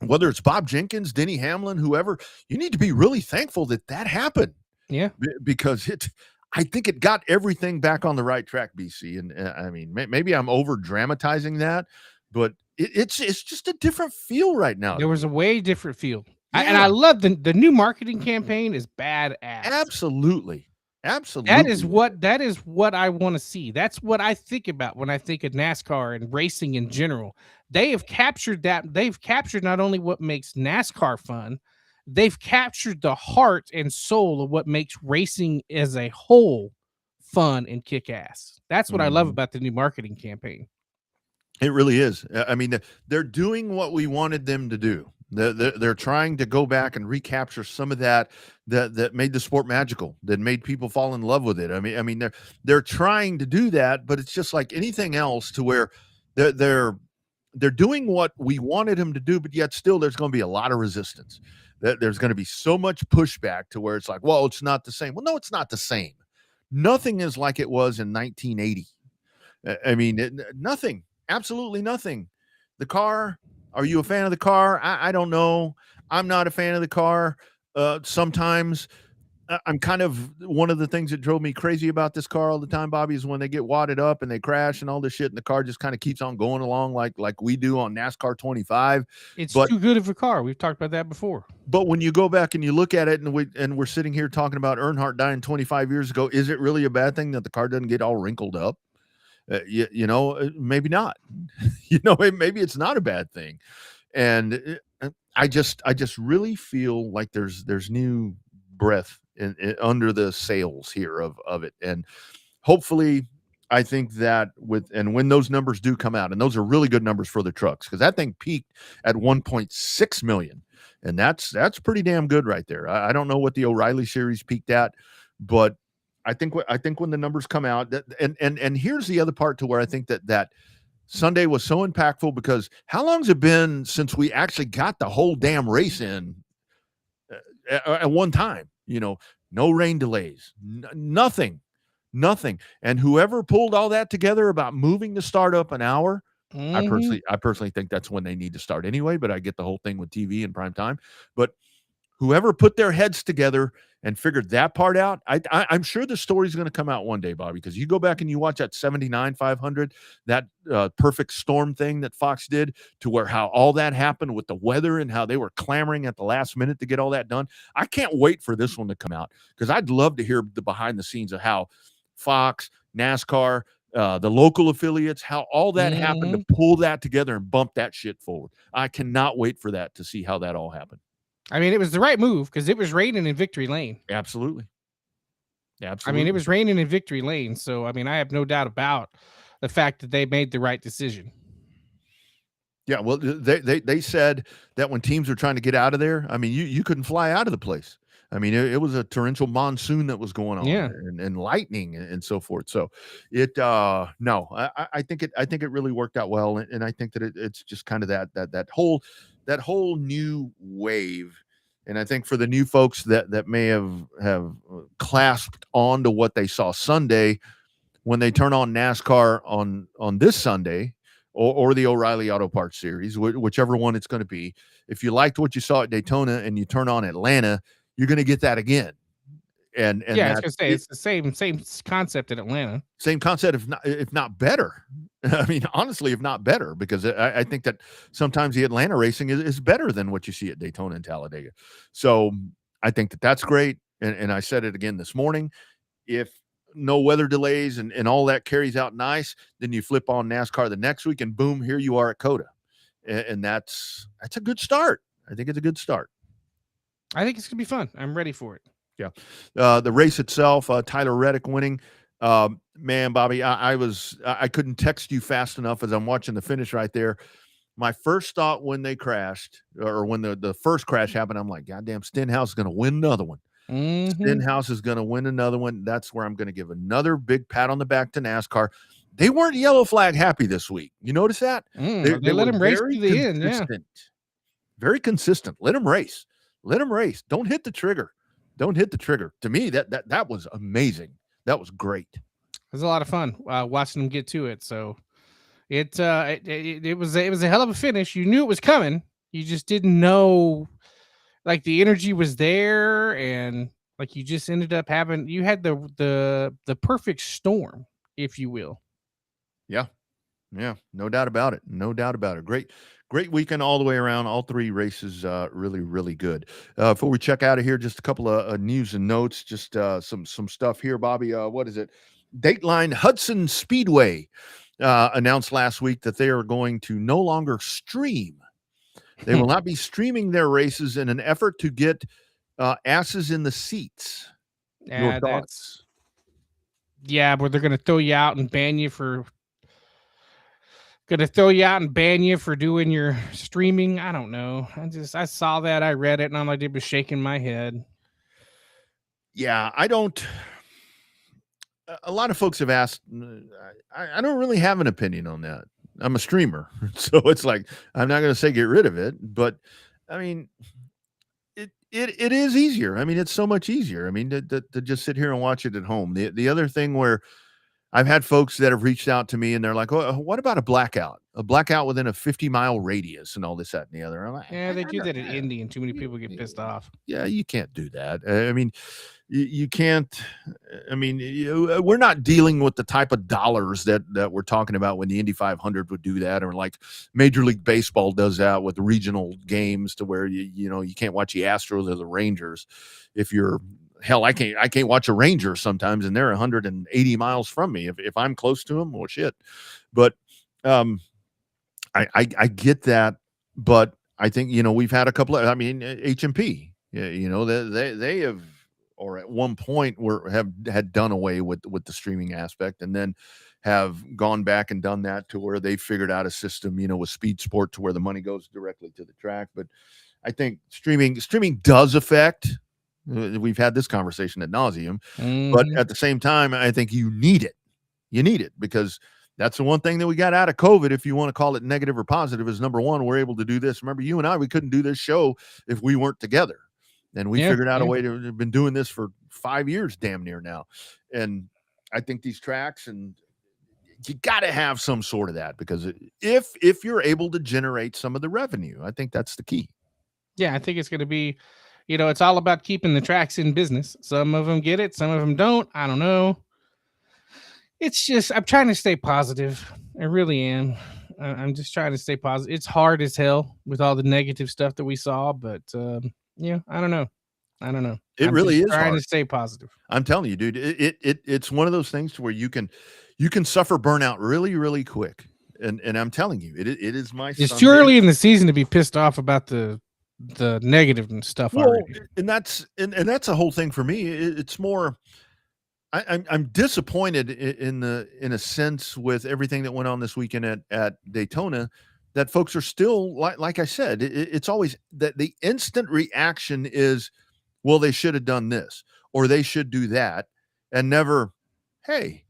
whether it's Bob Jenkins, Denny Hamlin, whoever, you need to be really thankful that happened. Yeah. Because I think it got everything back on the right track, BC. And I mean, maybe I'm over dramatizing that, but it's just a different feel right now. There was a way different feel. Yeah. And I love the new marketing campaign is badass. Absolutely. That is what I want to see. That's what I think about when I think of NASCAR and racing in general. They have captured that. They've captured not only what makes NASCAR fun, they've captured the heart and soul of what makes racing as a whole fun and kick ass. That's what I love about the new marketing campaign. It really is. I mean, they're doing what we wanted them to do. They're trying to go back and recapture some of that made the sport magical, that made people fall in love with it. I mean, they're trying to do that, but it's just like anything else, to where they're they're doing what we wanted them to do, but yet still there's going to be a lot of resistance. There's going to be so much pushback to where it's like, well, it's not the same. Well, no, it's not the same. Nothing is like it was in 1980. I mean, nothing, absolutely nothing. The car, are you a fan of the car? I don't know. I'm not a fan of the car. Sometimes I'm kind of, one of the things that drove me crazy about this car all the time, Bobby, is when they get wadded up and they crash and all this shit, and the car just kind of keeps on going along like we do on NASCAR 25. It's too good of a car. We've talked about that before. But when you go back and you look at it, and we're sitting here talking about Earnhardt dying 25 years ago, is it really a bad thing that the car doesn't get all wrinkled up? You know, maybe not. You know, maybe it's not a bad thing. And I just really feel like there's new breath in under the sails here of it. And hopefully, I think that when those numbers do come out, and those are really good numbers for the trucks, because that thing peaked at 1.6 million, and that's pretty damn good right there. I don't know what the O'Reilly series peaked at, but I think when the numbers come out, and here's the other part to where I think that Sunday was so impactful, because how long's it been since we actually got the whole damn race in at one time? You know, no rain delays, nothing. And whoever pulled all that together about moving the start up an hour, I personally think that's when they need to start anyway, but I get the whole thing with TV and prime time. But whoever put their heads together and figured that part out, I'm sure the story's going to come out one day, Bobby, because you go back and you watch that 79 500, that perfect storm thing that Fox did, to where how all that happened with the weather and how they were clamoring at the last minute to get all that done. I can't wait for this one to come out, because I'd love to hear the behind the scenes of how Fox, NASCAR, the local affiliates, how all that happened to pull that together and bump that shit forward. I cannot wait for that, to see how that all happened. I mean, it was the right move, because it was raining in Victory Lane. Absolutely. I mean, it was raining in Victory Lane. So, I mean, I have no doubt about the fact that they made the right decision. Yeah, well, they said that when teams were trying to get out of there, I mean, you couldn't fly out of the place. I mean, it was a torrential monsoon that was going on, and lightning and so forth. So I think it really worked out well. And I think that it's just kind of that whole new wave. And I think for the new folks that may have clasped on to what they saw Sunday, when they turn on NASCAR on this Sunday, or the O'Reilly Auto Parts Series, whichever one it's going to be, if you liked what you saw at Daytona and you turn on Atlanta, you're going to get that again. And yeah, I was going to say, it's the same concept in Atlanta. Same concept, if not better. I mean, honestly, if not better, because I think that sometimes the Atlanta racing is better than what you see at Daytona and Talladega. So I think that that's great. And I said it again this morning. If no weather delays and all that carries out nice, then you flip on NASCAR the next week, and boom, here you are at COTA. And that's a good start. I think it's a good start. I think it's going to be fun. I'm ready for it. Yeah. The race itself, Tyler Reddick winning. Man, Bobby, I couldn't text you fast enough as I'm watching the finish right there. My first thought when they crashed, or when the first crash happened, I'm like, goddamn, Stenhouse is going to win another one. Stenhouse is going to win another one. That's where I'm going to give another big pat on the back to NASCAR. They weren't yellow flag happy this week. You notice that? They let him race to the end. Yeah. Very consistent. Let him race. Let him race. Don't hit the trigger. Don't hit the trigger. To me, that was amazing. That was great. It was a lot of fun watching them get to it. So it was a hell of a finish. You knew it was coming. You just didn't know, like, the energy was there, and like you just ended up having, you had the perfect storm, if you will. Yeah, no doubt about it. No doubt about it. Great weekend all the way around. All three races really, really good. Before we check out of here, just a couple of news and notes. Just some stuff here, Bobby. What is it? Dateline Hudson Speedway announced last week that they are going to no longer stream. They will not be streaming their races in an effort to get asses in the seats. Yeah, but they're going to throw you out and ban you for doing your streaming. I don't know. I saw that. I read it, and I'm like, it was shaking my head. Yeah, a lot of folks have asked. I don't really have an opinion on that. I'm a streamer. So it's like, I'm not going to say get rid of it, but I mean, it is easier. I mean, it's so much easier. I mean, to just sit here and watch it at home. The other thing where I've had folks that have reached out to me and they're like, "Oh, what about a blackout? A blackout within a 50-mile radius and all this, that, and the other." I'm like, Yeah, they do that at Indy, and too many people get pissed off. yeah, you can't do that. I mean, you can't. I mean, we're not dealing with the type of dollars that we're talking about when the Indy 500 would do that, or like Major League Baseball does that with the regional games, to where you can't watch the Astros or the Rangers if you're. Hell, I can't watch a Ranger sometimes, and they're 180 miles from me. If I'm close to them, well, shit. But I get that, but I think we've had a couple of. I mean, HMP, they have, or at one point had done away with the streaming aspect, and then have gone back and done that to where they figured out a system, with Speed Sport, to where the money goes directly to the track. But I think streaming does affect. We've had this conversation ad nauseum, but at the same time, I think you need it. You need it because that's the one thing that we got out of COVID, if you want to call it negative or positive, is number one, we're able to do this. Remember, you and I, we couldn't do this show if we weren't together. And we figured out a way to have been doing this for 5 years, damn near now. And I think these tracks, and you got to have some sort of that, because if you're able to generate some of the revenue, I think that's the key. Yeah, I think it's going to be, it's all about keeping the tracks in business. Some of them get it, some of them don't. I don't know. It's just, I'm trying to stay positive. I really am. I'm just trying to stay positive. It's hard as hell with all the negative stuff that we saw, but I don't know. It really is trying hard to stay positive. I'm telling you, dude, it's one of those things to where you can suffer burnout really, really quick. And I'm telling you, it is my. It's too early in the season to be pissed off about the negative and stuff already. And that's a whole thing for me. It's more, I'm disappointed in a sense with everything that went on this weekend at Daytona, that folks are still like I said, it's always that the instant reaction is, well, they should have done this or they should do that, and never, hey,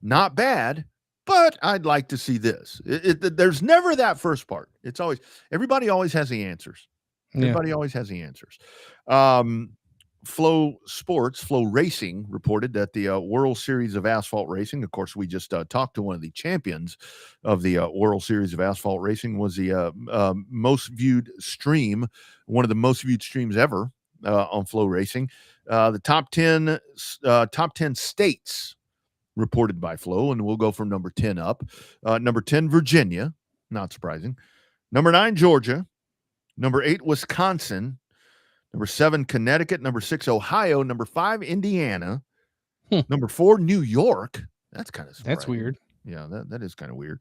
not bad, but I'd like to see this. There's never that first part. It's always, everybody always has the answers. Everybody always has the answers. Flow Racing reported that the World Series of Asphalt Racing, of course, we just talked to one of the champions of the World Series of Asphalt Racing, was the most viewed stream, one of the most viewed streams ever on Flow Racing. The top 10 states reported by Flow, and we'll go from number 10 up. Number 10, Virginia, not surprising. Number 9, Georgia. Number 8, Wisconsin. Number 7, Connecticut. Number 6, Ohio. Number 5, Indiana. Number 4, New York. That's kind of surprising. That's weird. Yeah, that is kind of weird.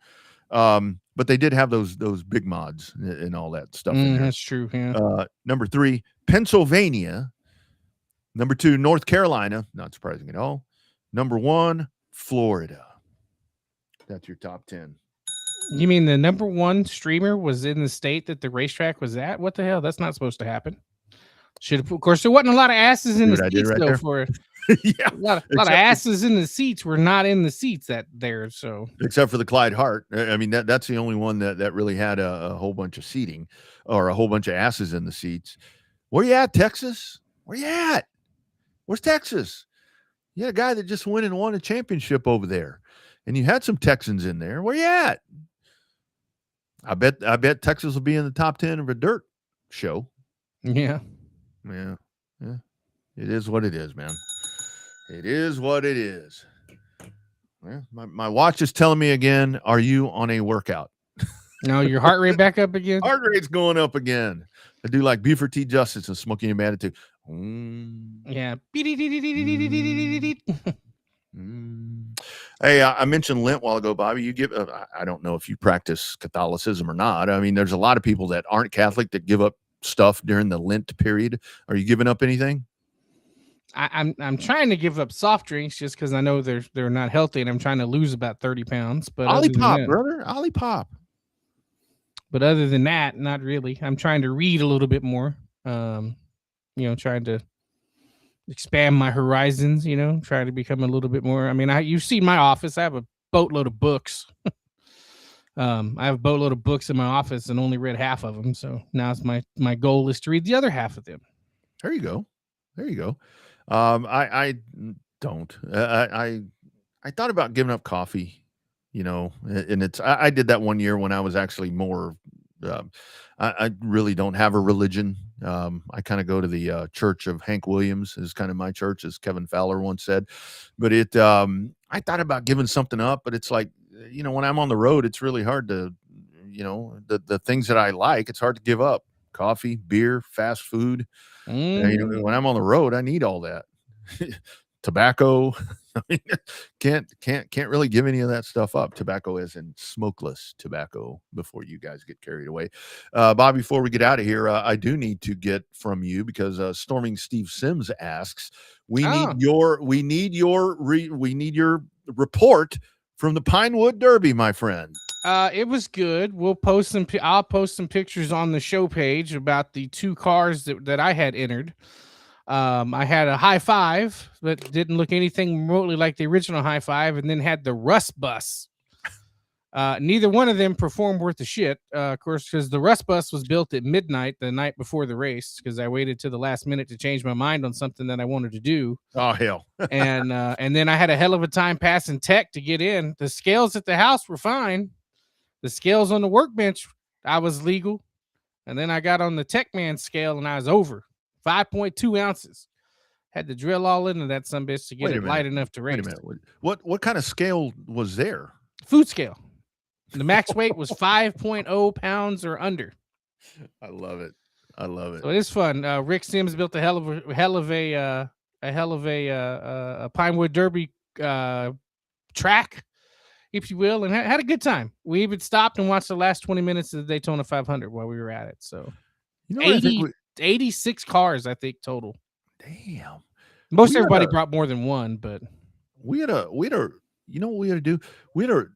But they did have those big mods and all that stuff in there. That's true. Yeah. Number 3, Pennsylvania. Number 2, North Carolina. Not surprising at all. Number 1, Florida. That's your top 10. You mean the number one streamer was in the state that the racetrack was at? What the hell? That's not supposed to happen. Of course, there wasn't a lot of asses in the seats right though. There. For yeah, a lot of asses in the seats were not in the seats there. So except for the Clyde Hart, I mean that's the only one that really had a whole bunch of seating or a whole bunch of asses in the seats. Where you at, Texas? Where you at? Where's Texas? You had a guy that just went and won a championship over there, and you had some Texans in there. Where you at? I bet Texas will be in the top 10 of a dirt show. Yeah. It is what it is, man. It is what it is. Well, my watch is telling me again, are you on a workout? No, your heart rate back up again? Heart rate's going up again. I do like Buford T. Justice and Smoking and Attitude. Yeah. Hey, I mentioned Lent a while ago, Bobby. You give, I don't know if you practice Catholicism or not. I mean, there's a lot of people that aren't Catholic that give up stuff during the Lent period. Are you giving up anything? I'm trying to give up soft drinks just because I know they're not healthy, and I'm trying to lose about 30 pounds. But Olipop, brother, Olipop. But other than that, not really. I'm trying to read a little bit more. Trying to expand my horizons, try to become a little bit more. I mean, you've seen my office. I have a boatload of books. I have a boatload of books in my office and only read half of them. So now it's my goal is to read the other half of them. There you go. There you go. I don't. I thought about giving up coffee, and I did that one year when I was actually more. I really don't have a religion. I kind of go to the Church of Hank Williams is kind of my church, as Kevin Fowler once said. But I thought about giving something up, but it's like, when I'm on the road, it's really hard to, the things that I like, it's hard to give up. Coffee, beer, fast food. When I'm on the road, I need all that. Tobacco. can't really give any of that stuff up. Tobacco as in smokeless tobacco, before you guys get carried away. Bob, before we get out of here, I do need to get from you, because Storming Steve Sims asks, we need your report from the Pinewood Derby, my friend. It was good. I'll post some pictures on the show page about the 2 cars that I had entered. I had a high five that didn't look anything remotely like the original high five, and then had the RUSS bus. Neither one of them performed worth a shit, of course, because the RUSS bus was built at midnight the night before the race, because I waited to the last minute to change my mind on something that I wanted to do. Oh, hell. and then I had a hell of a time passing tech to get in. The scales at the house were fine. The scales on the workbench, I was legal. And then I got on the tech man scale and I was over 5.2 ounces. Had to drill all into that sumbitch to get it light enough to race. Wait a minute. What kind of scale was there? Food scale. The max weight was 5.0 pounds or under. I love it. I love it. So it is fun. Rick Sims built a hell of a Pinewood Derby track, if you will, and had a good time. We even stopped and watched the last 20 minutes of the Daytona 500 while we were at it. So 86 cars, I think, total. Damn. Most everybody brought more than one, but we had a you know what we had to do? We had to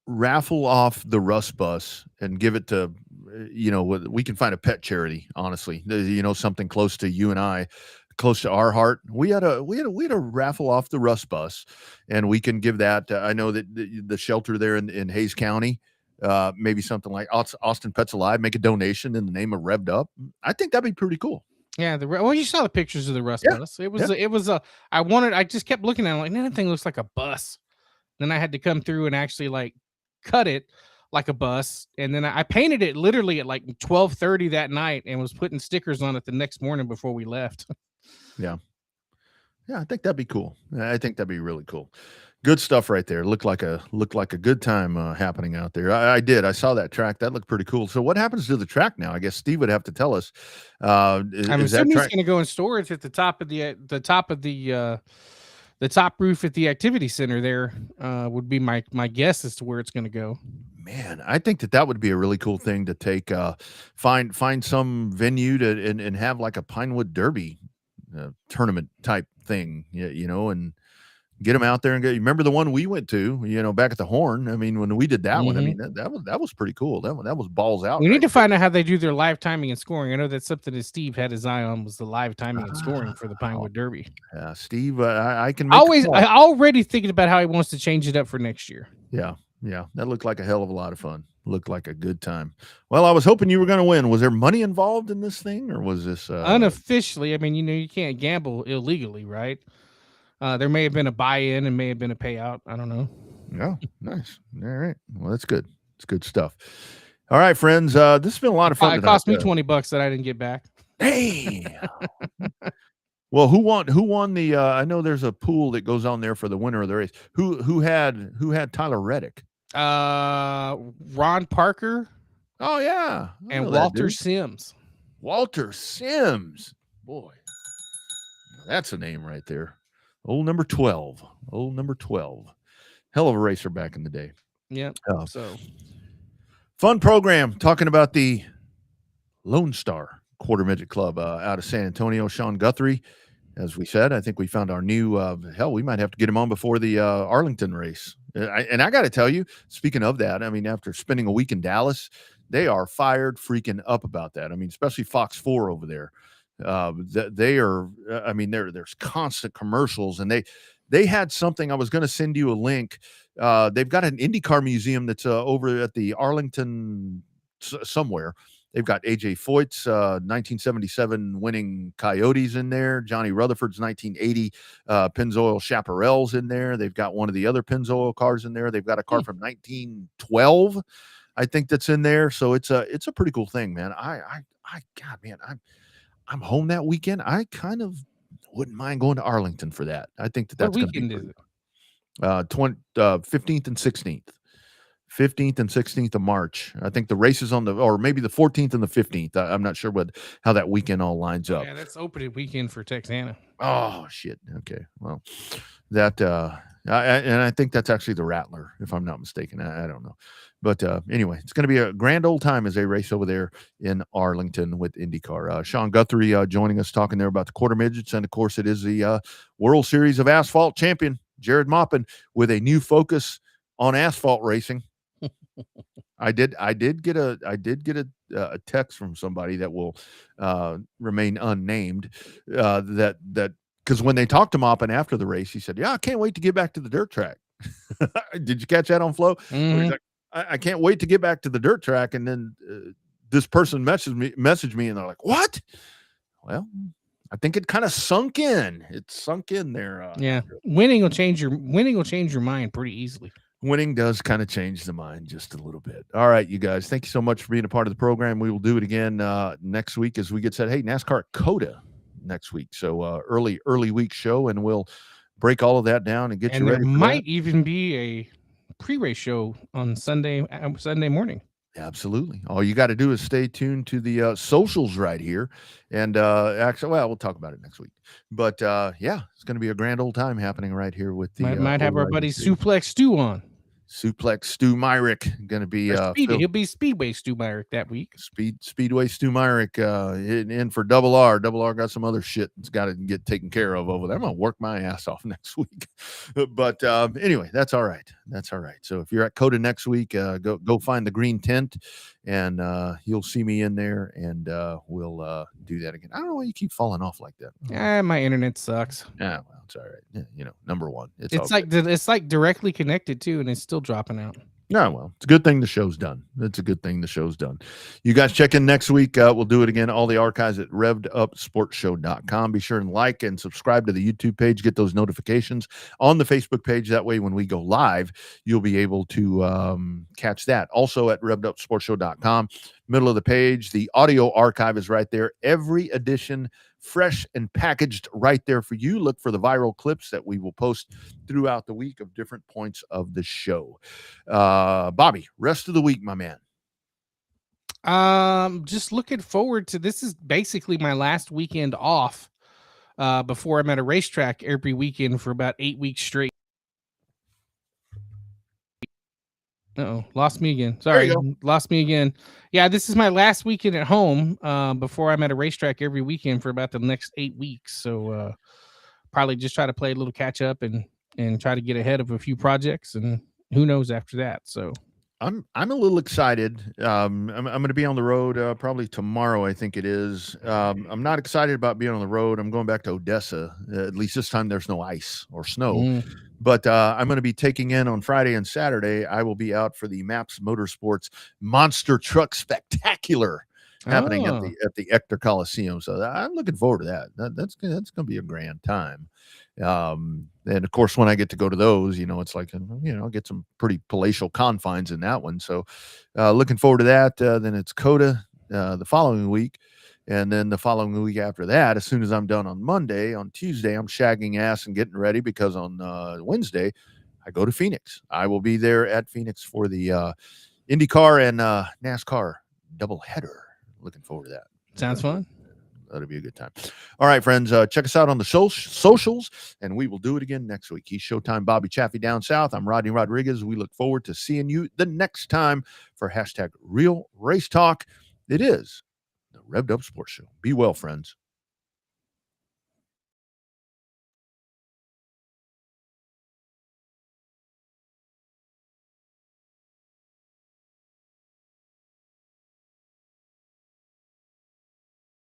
raffle off the RUSS bus and give it to, we can find a pet charity, honestly, something close to you and I, close to our heart. We had a raffle off the RUSS bus, and we can give that. I know that the shelter there in Hayes County, maybe something like Austin Pets Alive, make a donation in the name of Revved Up. I think that'd be pretty cool. Yeah, you saw the pictures of the RUSS bus. I just kept looking at it like, man, that thing looks like a bus. Then I had to come through and actually cut it like a bus, and then I painted it literally at 12:30 that night and was putting stickers on it the next morning before we left. Yeah, I think that'd be cool. I think that'd be really cool. Good stuff right there. Looked like a good time happening out there. I saw that track. That looked pretty cool. So what happens to the track now? I guess Steve would have to tell us. I'm assuming it's going to go in storage at the top of the top roof at the activity center. There would be my guess as to where it's going to go. Man, I think that would be a really cool thing to take. Find some venue and have like a Pinewood Derby tournament type thing, and get them out there and go. You remember the one we went to, back at the Horn? I mean, when we did that one, I mean, that was pretty cool. That was balls out. We need to find out how they do their live timing and scoring. I know that's something that Steve had his eye on, was the live timing and scoring for the Pinewood Derby. Yeah, Steve, I can I already thinking about how he wants to change it up for next year. Yeah, that looked like a hell of a lot of fun. Looked like a good time. Well, I was hoping you were going to win. Was there money involved in this thing, or was this unofficially? I mean, you can't gamble illegally, right? There may have been a buy-in and may have been a payout. I don't know. Yeah, nice. All right. Well, that's good. It's good stuff. All right, friends. This has been a lot of fun. It cost me $20 that I didn't get back. Hey. Well, who won the? I know there's a pool that goes on there for the winner of the race. Who had Tyler Reddick? Ron Parker. Oh yeah, and Walter Sims. Walter Sims, boy, that's a name right there. Old number 12. Hell of a racer back in the day. Yeah. So fun program talking about the Lone Star Quarter Midget Club out of San Antonio. Sean Guthrie, as we said, I think we found our new we might have to get him on before the Arlington race. And I got to tell you, speaking of that, I mean, after spending a week in Dallas, they are fired freaking up about that. I mean, especially Fox 4 over there. They are, I mean, there's constant commercials, and they had something. I was going to send you a link They've got an IndyCar museum that's over at the Arlington somewhere. They've got AJ Foyt's 1977 winning Coyotes in there. Johnny Rutherford's 1980 Pennzoil Chaparrals in there. They've got one of the other Pennzoil cars in there. They've got a car from 1912, I think, that's in there. So it's a pretty cool thing, man. God, man, I'm home that weekend. I kind of wouldn't mind going to Arlington for that. I think that's going to be is it? 15th and 16th. 15th and 16th of March. I think the race is or maybe the 14th and the 15th. I'm not sure how that weekend all lines up. Yeah, that's opening weekend for Texana. Oh, shit. Okay. Well, that, and I think that's actually the Rattler, if I'm not mistaken. I don't know. But anyway, it's going to be a grand old time as they race over there in Arlington with IndyCar. Sean Guthrie joining us, talking there about the quarter midgets. And, of course, it is the World Series of Asphalt champion, Jared Maupin, with a new focus on asphalt racing. I did get a text from somebody that will remain unnamed, that because when they talked to Maupin after the race, he said, "Yeah, I can't wait to get back to the dirt track." Did you catch that on Flow? Mm-hmm. He's like, I can't wait to get back to the dirt track. And then this person messaged me, and they're like, "What?" Well, I think it kind of sunk in. It sunk in there. Yeah, winning will change your mind pretty easily. Winning does kind of change the mind just a little bit. All right, you guys, thank you so much for being a part of the program. We will do it again next week as we get set. Hey, NASCAR COTA next week. So early week show, and we'll break all of that down and get you ready. There might even be a pre-race show on Sunday morning. Absolutely. All you got to do is stay tuned to the socials right here. And actually, well, we'll talk about it next week. But yeah, it's going to be a grand old time happening right here with the might have our buddy Suplex Stu on. Suplex Stu Myrick going to be he'll be Speedway Stu Myrick that week. Speedway Stu Myrick in for Double R. Double R got some other shit that's got to get taken care of over there. I'm gonna work my ass off next week, but anyway, that's all right. That's all right. So if you're at COTA next week, go find the green tent, and you'll see me in there, and we'll do that again. I don't know why you keep falling off like that. My internet sucks. Yeah, well, it's all right. Yeah, number one, it's like directly connected too, and it's still dropping out. No, well, it's a good thing the show's done. It's a good thing the show's done. You guys check in next week. We'll do it again. All the archives at revedupsportshow.com. Be sure and like and subscribe to the YouTube page. Get those notifications on the Facebook page. That way, when we go live, you'll be able to catch that. Also at revedupsportshow.com. Middle of the page, the audio archive is right there. Every edition fresh and packaged right there for you. Look for the viral clips that we will post throughout the week of different points of the show. Bobby, rest of the week, my man. Just looking forward to this. Is basically my last weekend off before I'm at a racetrack every weekend for about 8 weeks straight. Lost me again. Sorry, lost me again. Yeah, this is my last weekend at home before I'm at a racetrack every weekend for about the next 8 weeks. So probably just try to play a little catch up and try to get ahead of a few projects, and who knows after that. So I'm a little excited. I'm going to be on the road probably tomorrow, I think it is. I'm not excited about being on the road. I'm going back to Odessa. At least this time there's no ice or snow. But I'm going to be taking in on Friday and Saturday. I will be out for the MAPS Motorsports Monster Truck Spectacular happening at the Ector Coliseum. So I'm looking forward to that. That's going to be a grand time. And of course, when I get to go to those, it's like, I'll get some pretty palatial confines in that one. So looking forward to that. Then it's COTA the following week. And then the following week after that, as soon as I'm done on Monday, on Tuesday, I'm shagging ass and getting ready because on Wednesday, I go to Phoenix. I will be there at Phoenix for the IndyCar and NASCAR doubleheader. Looking forward to that. Sounds fun. That'll be a good time. All right, friends, check us out on the socials, and we will do it again next week. He's Showtime Bobby Chaffee down south. I'm Rodney Rodriguez. We look forward to seeing you the next time for #Real Race Talk. It is the Revved Up Sports Show. Be well, friends.